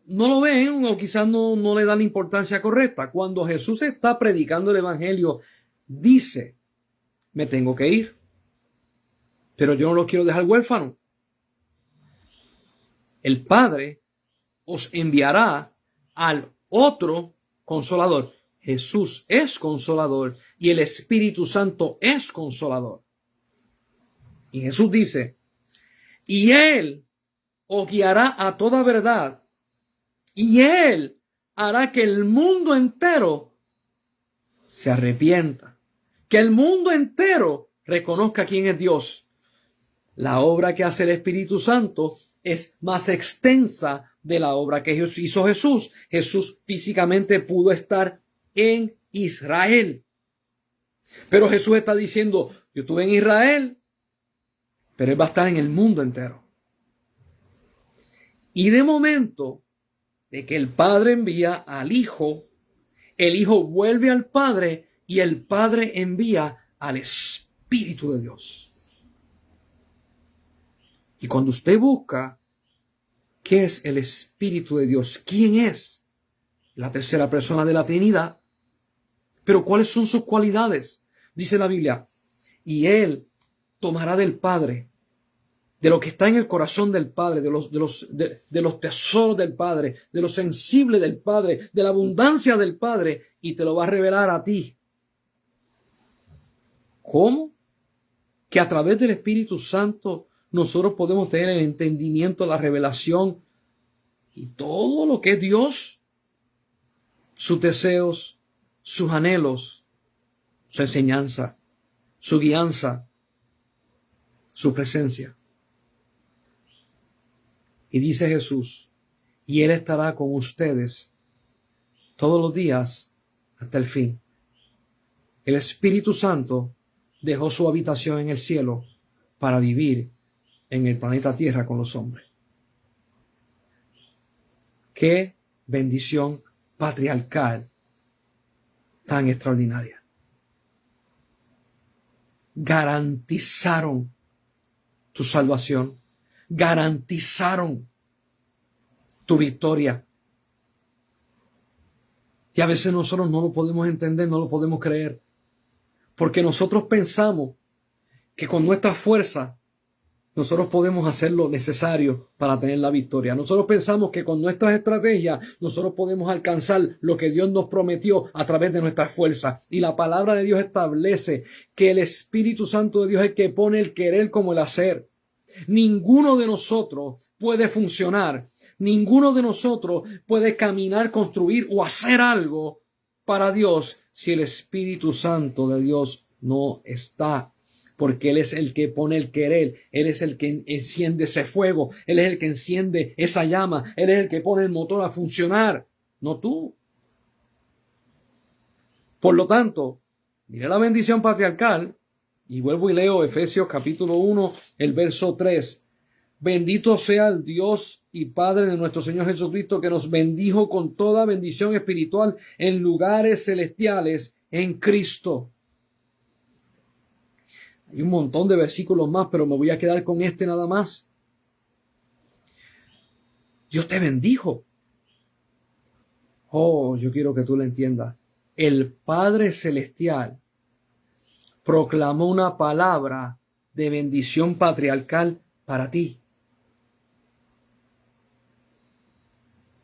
lo ven, o quizás no le dan la importancia correcta. Cuando Jesús está predicando el Evangelio, dice: me tengo que ir, pero yo no los quiero dejar huérfanos. El Padre os enviará al otro Consolador. Jesús es Consolador y el Espíritu Santo es Consolador. Y Jesús dice: y Él os guiará a toda verdad, y Él hará que el mundo entero se arrepienta, que el mundo entero reconozca quién es Dios. La obra que hace el Espíritu Santo es más extensa de la obra que hizo Jesús. Jesús físicamente pudo estar en Israel. Pero Jesús está diciendo, yo estuve en Israel, pero Él va a estar en el mundo entero. Y de momento de que el Padre envía al Hijo, el Hijo vuelve al Padre y el Padre envía al Espíritu de Dios. Y cuando usted busca qué es el Espíritu de Dios, quién es la tercera persona de la Trinidad, pero cuáles son sus cualidades, dice la Biblia, y Él tomará del Padre, de lo que está en el corazón del Padre, de los tesoros del Padre, de lo sensible del Padre, de la abundancia del Padre, y te lo va a revelar a ti. ¿Cómo? Que a través del Espíritu Santo nosotros podemos tener el entendimiento, la revelación y todo lo que es Dios, sus deseos, sus anhelos, su enseñanza, su guianza, su presencia. Y dice Jesús, y Él estará con ustedes todos los días hasta el fin. El Espíritu Santo dejó su habitación en el cielo para vivir en el planeta Tierra con los hombres. Qué bendición patriarcal tan extraordinaria. Garantizaron tu salvación. Garantizaron tu victoria. Y a veces nosotros no lo podemos entender, no lo podemos creer. Porque nosotros pensamos que con nuestra fuerza nosotros podemos hacer lo necesario para tener la victoria. Nosotros pensamos que con nuestras estrategias nosotros podemos alcanzar lo que Dios nos prometió a través de nuestras fuerzas. Y la palabra de Dios establece que el Espíritu Santo de Dios es el que pone el querer como el hacer. Ninguno de nosotros puede funcionar. Ninguno de nosotros puede caminar, construir o hacer algo para Dios si el Espíritu Santo de Dios no está. Porque Él es el que pone el querer, Él es el que enciende ese fuego, Él es el que enciende esa llama, Él es el que pone el motor a funcionar, no tú. Por lo tanto, mire la bendición patriarcal, y vuelvo y leo Efesios capítulo 1, el verso 3. Bendito sea el Dios y Padre de nuestro Señor Jesucristo, que nos bendijo con toda bendición espiritual en lugares celestiales en Cristo. Hay un montón de versículos más, pero me voy a quedar con este nada más. Dios te bendijo. Oh, yo quiero que tú lo entiendas. El Padre Celestial proclamó una palabra de bendición patriarcal para ti.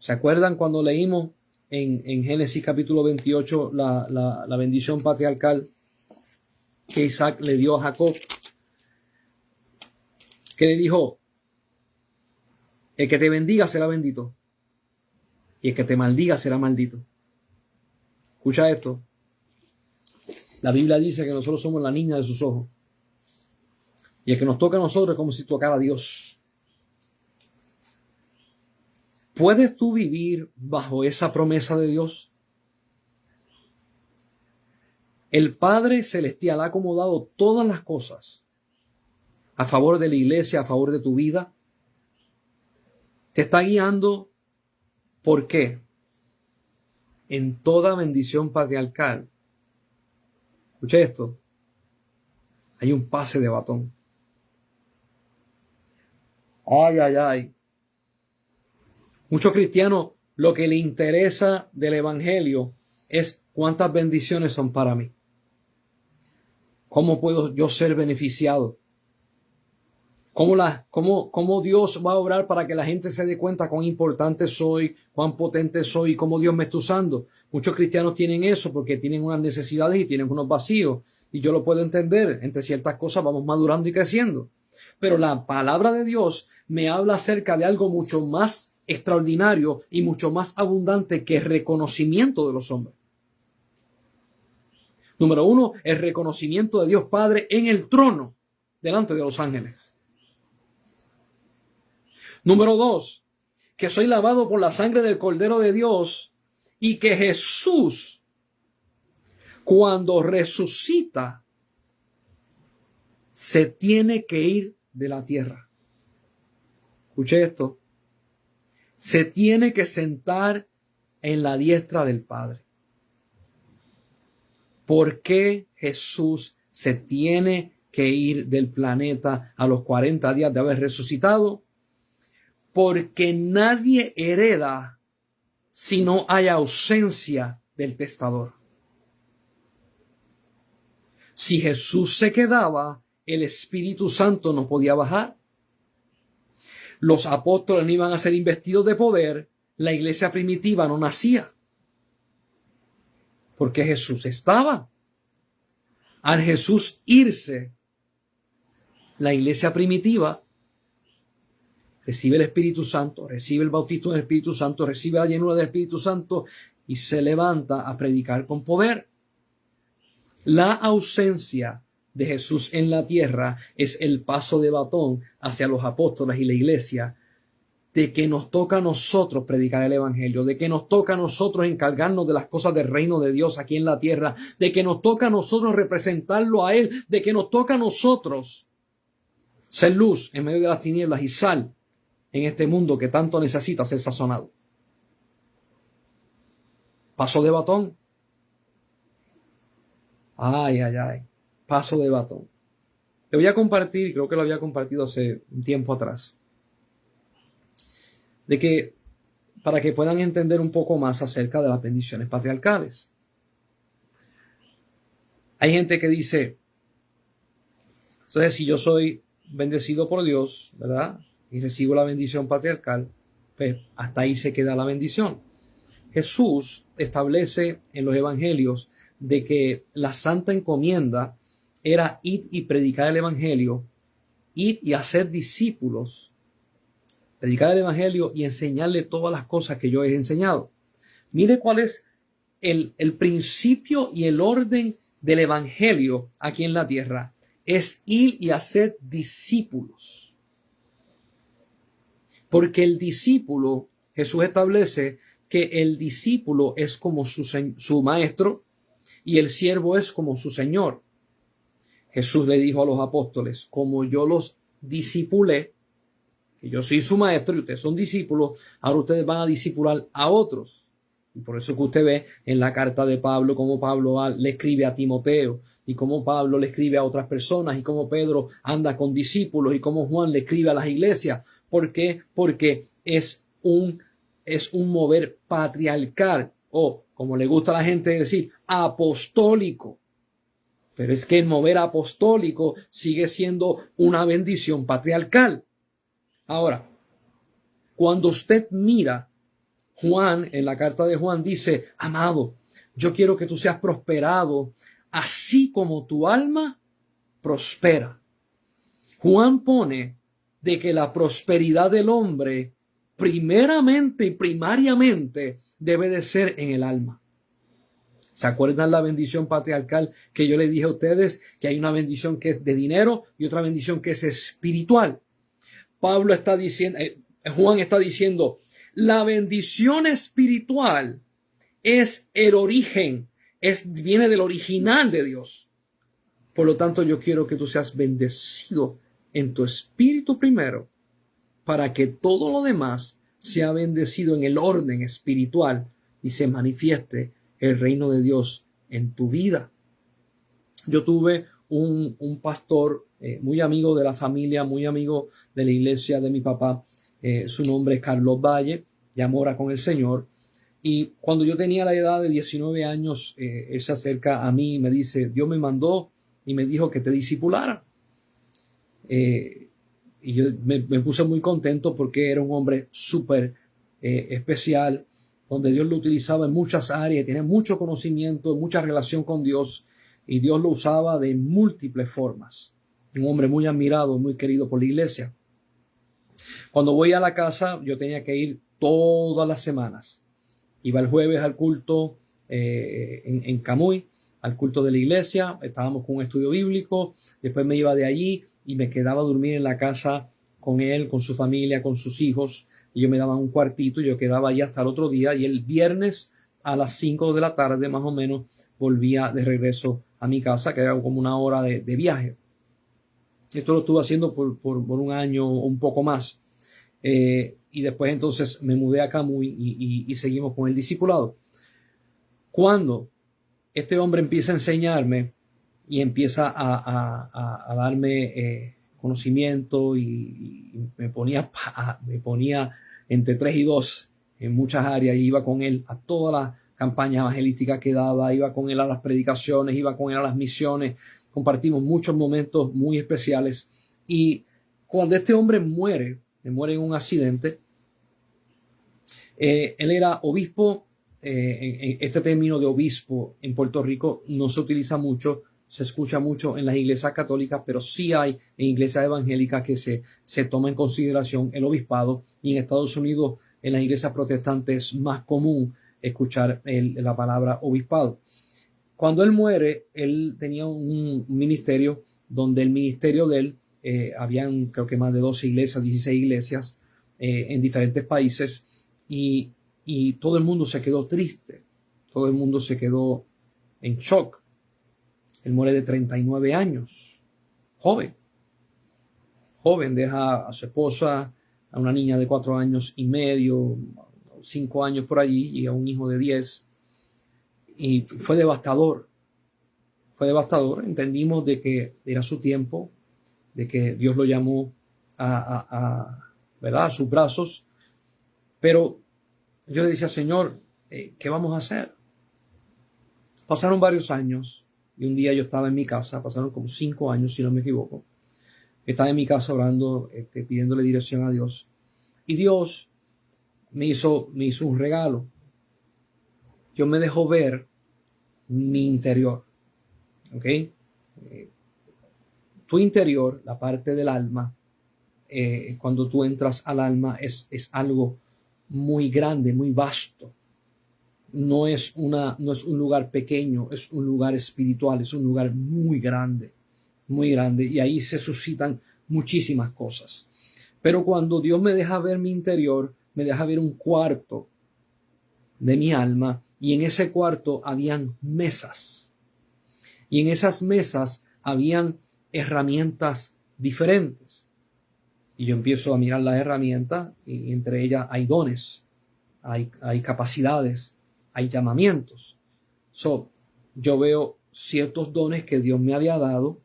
¿Se acuerdan cuando leímos en Génesis capítulo 28 la bendición patriarcal que Isaac le dio a Jacob? Que le dijo, el que te bendiga será bendito y el que te maldiga será maldito. Escucha esto. La Biblia dice que nosotros somos la niña de sus ojos. Y el que nos toca a nosotros es como si tocara a Dios. ¿Puedes tú vivir bajo esa promesa de Dios? El Padre Celestial ha acomodado todas las cosas a favor de la iglesia, a favor de tu vida. Te está guiando. ¿Por qué? En toda bendición patriarcal. Escuche esto. Hay un pase de batón. Ay, ay, ay. Muchos cristianos lo que le interesa del evangelio es cuántas bendiciones son para mí. ¿Cómo puedo yo ser beneficiado? ¿Cómo Dios va a obrar para que la gente se dé cuenta cuán importante soy, cuán potente soy, cómo Dios me está usando? Muchos cristianos tienen eso porque tienen unas necesidades y tienen unos vacíos. Y yo lo puedo entender. Entre ciertas cosas vamos madurando y creciendo. Pero la palabra de Dios me habla acerca de algo mucho más extraordinario y mucho más abundante que el reconocimiento de los hombres. Número uno, el reconocimiento de Dios Padre en el trono delante de los ángeles. Número dos, que soy lavado por la sangre del Cordero de Dios y que Jesús, cuando resucita, se tiene que ir de la tierra. Escuche esto. Se tiene que sentar en la diestra del Padre. ¿Por qué Jesús se tiene que ir del planeta a los 40 días de haber resucitado? Porque nadie hereda si no hay ausencia del testador. Si Jesús se quedaba, el Espíritu Santo no podía bajar. Los apóstoles no iban a ser investidos de poder. La iglesia primitiva no nacía. Porque Jesús estaba. Al Jesús irse, la iglesia primitiva recibe el Espíritu Santo, recibe el bautismo del Espíritu Santo, recibe la llenura del Espíritu Santo y se levanta a predicar con poder. La ausencia de Jesús en la tierra es el paso de batón hacia los apóstoles y la iglesia, de que nos toca a nosotros predicar el evangelio, de que nos toca a nosotros encargarnos de las cosas del reino de Dios aquí en la tierra, de que nos toca a nosotros representarlo a Él, de que nos toca a nosotros ser luz en medio de las tinieblas y sal en este mundo que tanto necesita ser sazonado. Paso de batón. Ay, ay, ay. Paso de batón. Le voy a compartir, creo que lo había compartido hace un tiempo atrás, de que para que puedan entender un poco más acerca de las bendiciones patriarcales. Hay gente que dice, entonces si yo soy bendecido por Dios, ¿verdad? Y recibo la bendición patriarcal, pues hasta ahí se queda la bendición. Jesús establece en los evangelios de que la santa encomienda era ir y predicar el evangelio, ir y hacer discípulos, predicar el evangelio y enseñarle todas las cosas que yo he enseñado. Mire cuál es el principio y el orden del evangelio aquí en la tierra. Es ir y hacer discípulos. Porque el discípulo, Jesús establece que el discípulo es como su maestro y el siervo es como su señor. Jesús le dijo a los apóstoles, como yo los discipulé, que yo soy su maestro y ustedes son discípulos, ahora ustedes van a discipular a otros. Y por eso que usted ve en la carta de Pablo, cómo Pablo le escribe a Timoteo, y cómo Pablo le escribe a otras personas, y cómo Pedro anda con discípulos, y cómo Juan le escribe a las iglesias. ¿Por qué? Porque es un mover patriarcal, o como le gusta a la gente decir, apostólico. Pero es que el mover apostólico sigue siendo una bendición patriarcal. Ahora, cuando usted mira, Juan, en la carta de Juan dice, amado, yo quiero que tú seas prosperado, así como tu alma prospera. Juan pone de que la prosperidad del hombre, primeramente y primariamente, debe de ser en el alma. ¿Se acuerdan la bendición patriarcal que yo les dije a ustedes? Que hay una bendición que es de dinero y otra bendición que es espiritual. Pablo está diciendo, Juan está diciendo, la bendición espiritual es el origen, viene del original de Dios. Por lo tanto, yo quiero que tú seas bendecido en tu espíritu primero, para que todo lo demás sea bendecido en el orden espiritual y se manifieste el reino de Dios en tu vida. Yo tuve un pastor muy amigo de la familia, muy amigo de la iglesia de mi papá. Su nombre es Carlos Valle, ya mora con el Señor. Y cuando yo tenía la edad de 19 años, él se acerca a mí y me dice, Dios me mandó y me dijo que te discipulara. Y yo me puse muy contento porque era un hombre súper especial, donde Dios lo utilizaba en muchas áreas, tenía mucho conocimiento, mucha relación con Dios, y Dios lo usaba de múltiples formas. Un hombre muy admirado, muy querido por la iglesia. Cuando voy a la casa, yo tenía que ir todas las semanas. Iba el jueves al culto en Camuy, al culto de la iglesia, estábamos con un estudio bíblico, después me iba de allí y me quedaba a dormir en la casa con él, con su familia, con sus hijos. Ellos me daban un cuartito y yo quedaba allí hasta el otro día, y el viernes a las 5 de la tarde más o menos volvía de regreso a mi casa, que era como una hora de viaje. Esto lo estuve haciendo por un año o un poco más. Y después entonces me mudé a Camuy y seguimos con el discipulado. Cuando este hombre empieza a enseñarme y empieza a darme conocimiento y me ponía entre 3 y 2 en muchas áreas, y iba con él a todas las campañas evangelísticas que daba, iba con él a las predicaciones, iba con él a las misiones, compartimos muchos momentos muy especiales. Y cuando este hombre muere en un accidente, él era obispo. Este término de obispo en Puerto Rico no se utiliza mucho, se escucha mucho en las iglesias católicas, pero sí hay en iglesias evangélicas que se toma en consideración el obispado, y en Estados Unidos en las iglesias protestantes es más común escuchar la palabra obispado. Cuando él muere, él tenía un ministerio donde el ministerio de él, habían creo que más de 12 iglesias, 16 iglesias en diferentes países, y todo el mundo se quedó triste, todo el mundo se quedó en shock. Él muere de 39 años, joven, deja a su esposa, a una niña de 4 años y medio, 5 años por allí, y a un hijo de 10, y fue devastador, entendimos de que era su tiempo, de que Dios lo llamó ¿verdad?, a sus brazos, pero yo le decía, Señor, ¿qué vamos a hacer? Pasaron varios años y un día yo estaba en mi casa, pasaron como 5 años si no me equivoco. Estaba en mi casa orando, pidiéndole dirección a Dios. Y Dios me hizo un regalo. Dios me dejó ver mi interior. ¿Ok? Tu interior, la parte del alma, cuando tú entras al alma, es algo muy grande, muy vasto. No es un lugar pequeño, es un lugar espiritual, es un lugar muy grande, y ahí se suscitan muchísimas cosas. Pero cuando Dios me deja ver mi interior, me deja ver un cuarto de mi alma, y en ese cuarto habían mesas, y en esas mesas habían herramientas diferentes. Y yo empiezo a mirar las herramientas, y entre ellas hay dones, hay capacidades, hay llamamientos. Yo veo ciertos dones que Dios me había dado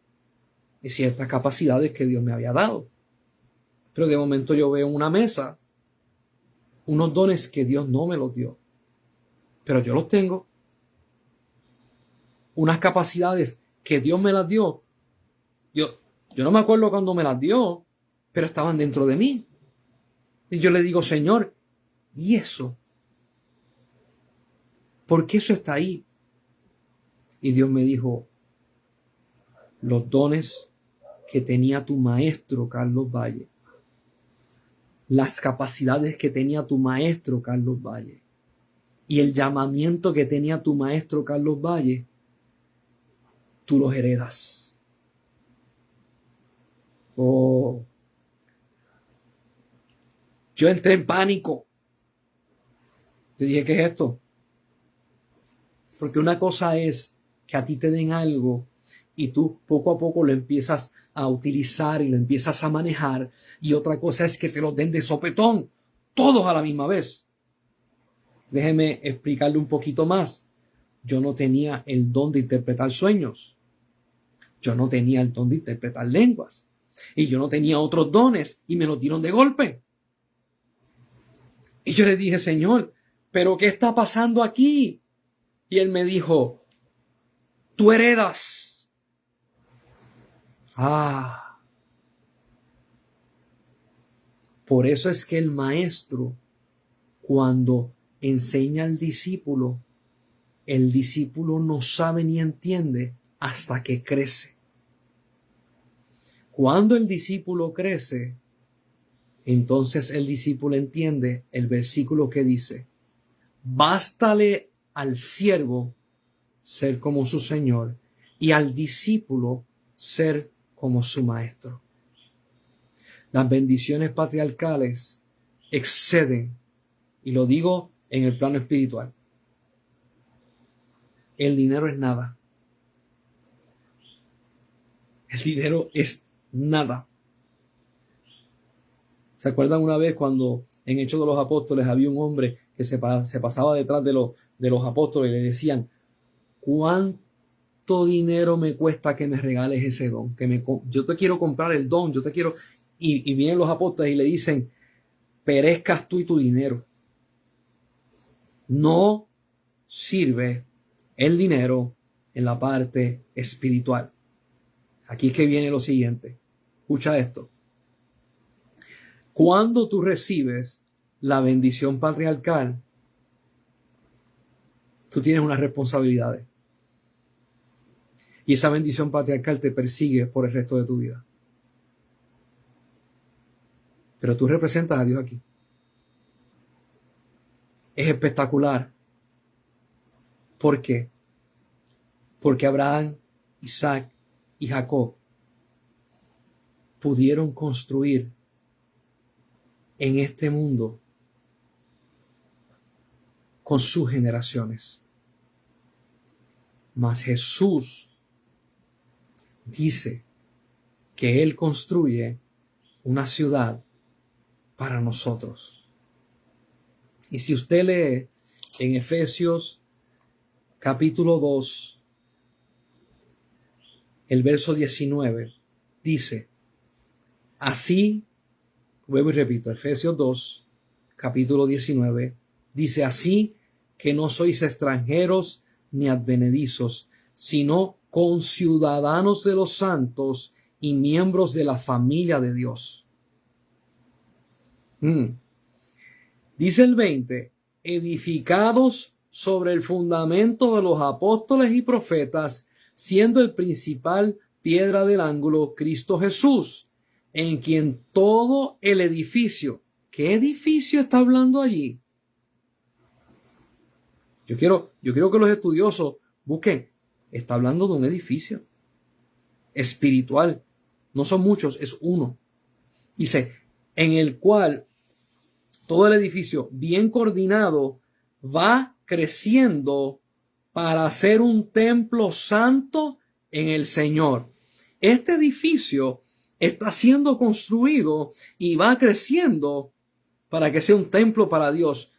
y ciertas capacidades que Dios me había dado. Pero de momento yo veo en una mesa unos dones que Dios no me los dio, pero yo los tengo. Unas capacidades que Dios me las dio. Yo no me acuerdo cuándo me las dio, pero estaban dentro de mí. Y yo le digo, Señor, ¿y eso? ¿Por qué eso está ahí? Y Dios me dijo, los dones que tenía tu maestro Carlos Valle, las capacidades que tenía tu maestro Carlos Valle, y el llamamiento que tenía tu maestro Carlos Valle, tú los heredas. Oh, yo entré en pánico. Yo dije, ¿qué es esto? Porque una cosa es que a ti te den algo y tú poco a poco lo empiezas a utilizar y lo empiezas a manejar, y otra cosa es que te lo den de sopetón, todos a la misma vez. Déjeme explicarle un poquito más. Yo no tenía el don de interpretar sueños. Yo no tenía el don de interpretar lenguas. Y yo no tenía otros dones, y me los dieron de golpe. Y yo le dije, Señor, ¿pero qué está pasando aquí? Y él me dijo, tú heredas. Por eso es que el maestro, cuando enseña al discípulo, el discípulo no sabe ni entiende hasta que crece. Cuando el discípulo crece, entonces el discípulo entiende el versículo que dice, bástale al siervo ser como su Señor y al discípulo ser como su maestro. Las bendiciones patriarcales exceden, y lo digo en el plano espiritual. El dinero es nada. El dinero es nada. ¿Se acuerdan una vez cuando en Hechos de los Apóstoles había un hombre que se pasaba detrás de los apóstoles y le decían: ¿cuánto dinero me cuesta que me regales ese don? Yo te quiero comprar el don, yo te quiero... Y vienen los apóstoles y le dicen: perezcas tú y tu dinero. No sirve el dinero en la parte espiritual. Aquí es que viene lo siguiente. Escucha esto. Cuando tú recibes la bendición patriarcal, tú tienes unas responsabilidades. Y esa bendición patriarcal te persigue por el resto de tu vida. Pero tú representas a Dios aquí. Es espectacular. ¿Por qué? Porque Abraham, Isaac y Jacob pudieron construir en este mundo con sus generaciones. Mas Jesús dice que Él construye una ciudad para nosotros. Y si usted lee en Efesios capítulo 2, el verso 19, dice, así, vuelvo y repito, Efesios 2, capítulo 19, dice, así que no sois extranjeros ni advenedizos, sino conciudadanos de los santos y miembros de la familia de Dios. Dice el 20, edificados sobre el fundamento de los apóstoles y profetas, siendo el principal piedra del ángulo Cristo Jesús, en quien todo el edificio. ¿Qué edificio está hablando allí? Yo quiero que los estudiosos busquen. Está hablando de un edificio espiritual. No son muchos, es uno. Dice, en el cual todo el edificio bien coordinado va creciendo para ser un templo santo en el Señor. Este edificio está siendo construido y va creciendo para que sea un templo para Dios.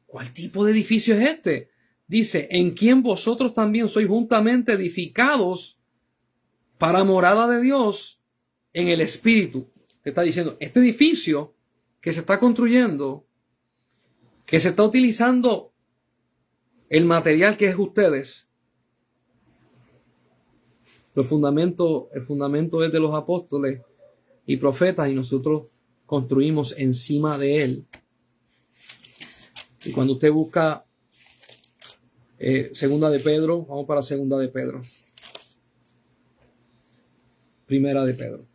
¿Cuál tipo de edificio es este? Dice, en quien vosotros también sois juntamente edificados para morada de Dios en el Espíritu. Te está diciendo, este edificio que se está construyendo, que se está utilizando el material que es ustedes, el fundamento es de los apóstoles y profetas y nosotros construimos encima de él. Y cuando usted busca segunda de Pedro, vamos para segunda de Pedro. Primera de Pedro.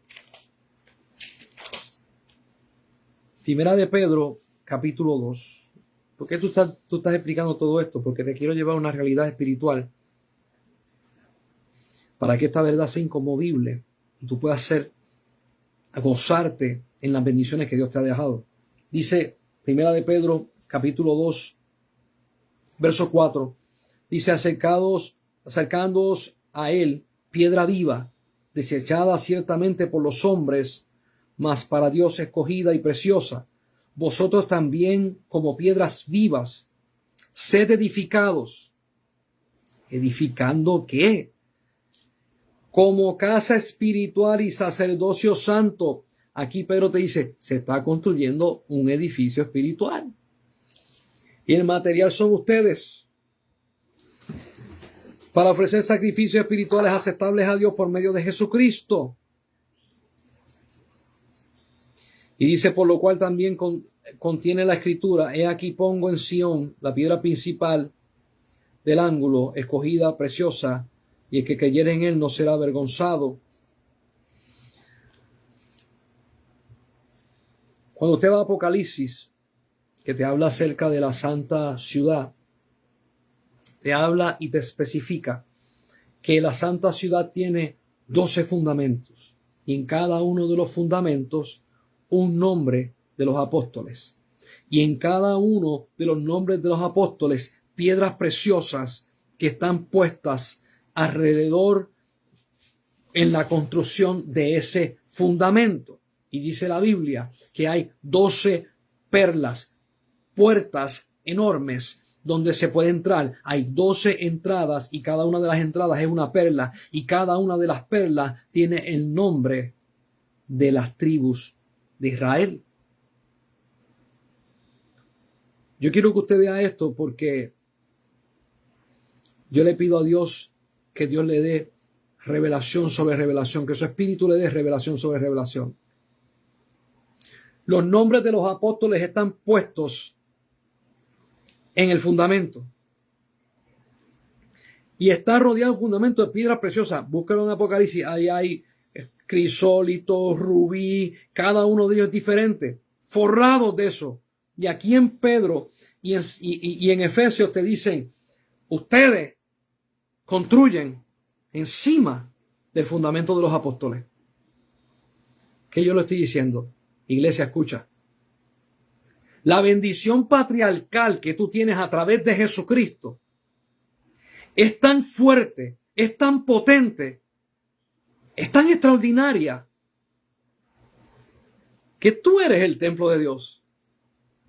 Primera de Pedro, capítulo 2. ¿Por qué tú estás explicando todo esto? Porque te quiero llevar a una realidad espiritual para que esta verdad sea inconmovible y tú puedas gozarte en las bendiciones que Dios te ha dejado. Dice Primera de Pedro, capítulo 2, verso 4. Dice, acercándoos a él, piedra viva, desechada ciertamente por los hombres, mas para Dios escogida y preciosa. Vosotros también, como piedras vivas, sed edificados. ¿Edificando qué? Como casa espiritual y sacerdocio santo. Aquí Pedro te dice, se está construyendo un edificio espiritual. Y el material son ustedes. Para ofrecer sacrificios espirituales aceptables a Dios por medio de Jesucristo. Y dice, por lo cual también contiene la escritura, he aquí pongo en Sión la piedra principal del ángulo, escogida, preciosa, y el que creyere en él no será avergonzado. Cuando usted va a Apocalipsis, que te habla acerca de la santa ciudad, te habla y te especifica que la santa ciudad tiene 12 fundamentos y en cada uno de los fundamentos un nombre de los apóstoles. Y en cada uno de los nombres de los apóstoles, piedras preciosas que están puestas alrededor en la construcción de ese fundamento. Y dice la Biblia que hay 12 perlas, puertas enormes donde se puede entrar. Hay 12 entradas y cada una de las entradas es una perla y cada una de las perlas tiene el nombre de las tribus de Israel. Yo quiero que usted vea esto porque yo le pido a Dios que Dios le dé revelación sobre revelación, que su espíritu le dé revelación sobre revelación. Los nombres de los apóstoles están puestos en el fundamento. Y está rodeado el fundamento de piedras preciosas. Búscalo en Apocalipsis. Ahí hay crisólito, rubí, cada uno de ellos es diferente, forrados de eso. Y aquí en Pedro y en Efesios te dicen, ustedes construyen encima del fundamento de los apóstoles. ¿Qué yo le estoy diciendo? Iglesia, escucha. La bendición patriarcal que tú tienes a través de Jesucristo es tan fuerte, es tan potente, es tan extraordinaria que tú eres el templo de Dios.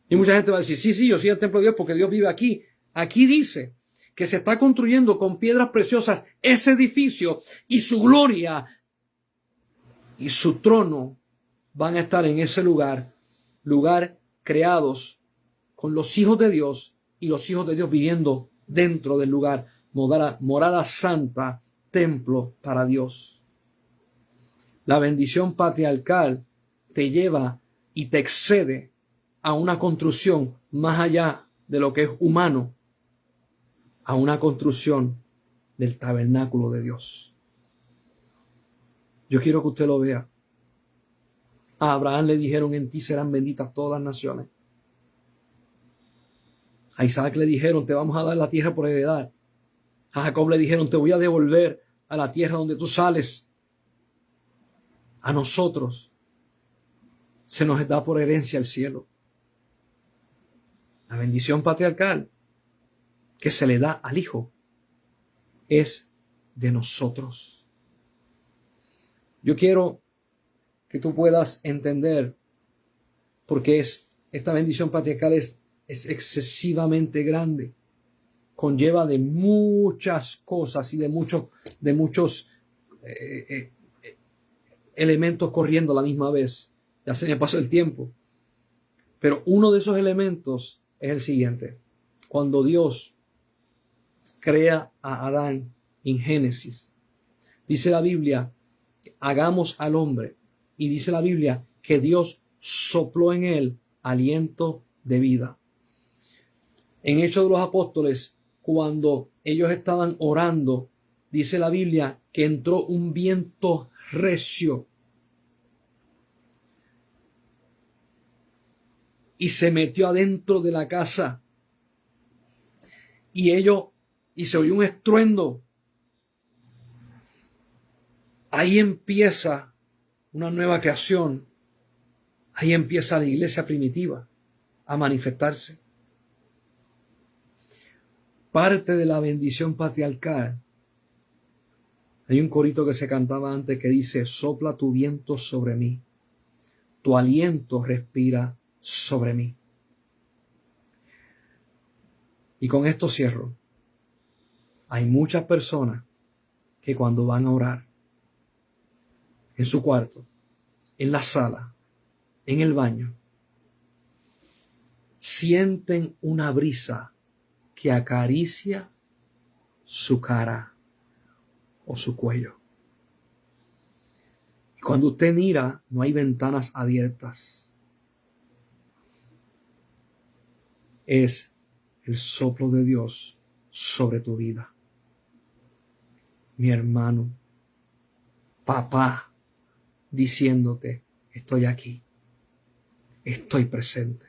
Y mucha gente va a decir, sí, yo soy el templo de Dios porque Dios vive aquí. Aquí dice que se está construyendo con piedras preciosas ese edificio y su gloria y su trono van a estar en ese lugar creados con los hijos de Dios y los hijos de Dios viviendo dentro del lugar, morada santa, templo para Dios. La bendición patriarcal te lleva y te excede a una construcción más allá de lo que es humano, a una construcción del tabernáculo de Dios. Yo quiero que usted lo vea. A Abraham le dijeron, en ti serán benditas todas las naciones. A Isaac le dijeron, te vamos a dar la tierra por heredad. A Jacob le dijeron, te voy a devolver a la tierra donde tú sales. A nosotros se nos da por herencia el cielo. La bendición patriarcal que se le da al Hijo es de nosotros. Yo quiero que tú puedas entender porque esta bendición patriarcal es excesivamente grande. Conlleva de muchas cosas y de muchos elementos corriendo a la misma vez. Ya se me pasó el tiempo. Pero uno de esos elementos es el siguiente. Cuando Dios crea a Adán en Génesis, dice la Biblia, hagamos al hombre. Y dice la Biblia que Dios sopló en él aliento de vida. En Hechos de los Apóstoles, cuando ellos estaban orando, dice la Biblia que entró un viento recio y se metió adentro de la casa y se oyó un estruendo. Ahí empieza una nueva creación. Ahí empieza la iglesia primitiva a manifestarse. Parte de la bendición patriarcal. Hay un corito que se cantaba antes que dice, sopla tu viento sobre mí. Tu aliento respira sobre mí. Y con esto cierro. Hay muchas personas que cuando van a orar, en su cuarto, en la sala, en el baño, sienten una brisa que acaricia su cara o su cuello. Y cuando usted mira, no hay ventanas abiertas. Es el soplo de Dios sobre tu vida. Mi hermano, papá, diciéndote, estoy aquí, estoy presente.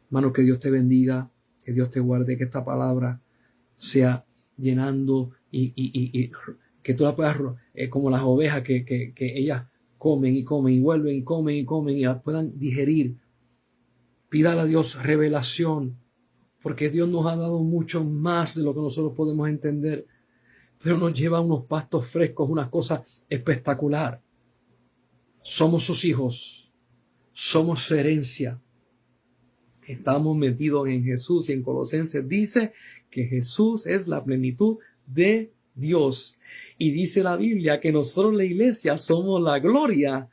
Hermano, que Dios te bendiga, que Dios te guarde, que esta palabra sea llenando y que tú la puedas, como las ovejas que ellas comen y comen y vuelven y comen y comen y las puedan digerir. Pídale a Dios revelación, porque Dios nos ha dado mucho más de lo que nosotros podemos entender, pero nos lleva a unos pastos frescos, una cosa espectacular. Somos sus hijos, somos su herencia. Estamos metidos en Jesús y en Colosenses dice que Jesús es la plenitud de Dios. Y dice la Biblia que nosotros, la iglesia, somos la gloria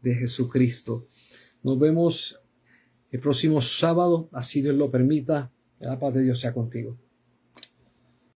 de Jesucristo. Nos vemos el próximo sábado, así Dios lo permita. Que la paz de Dios sea contigo.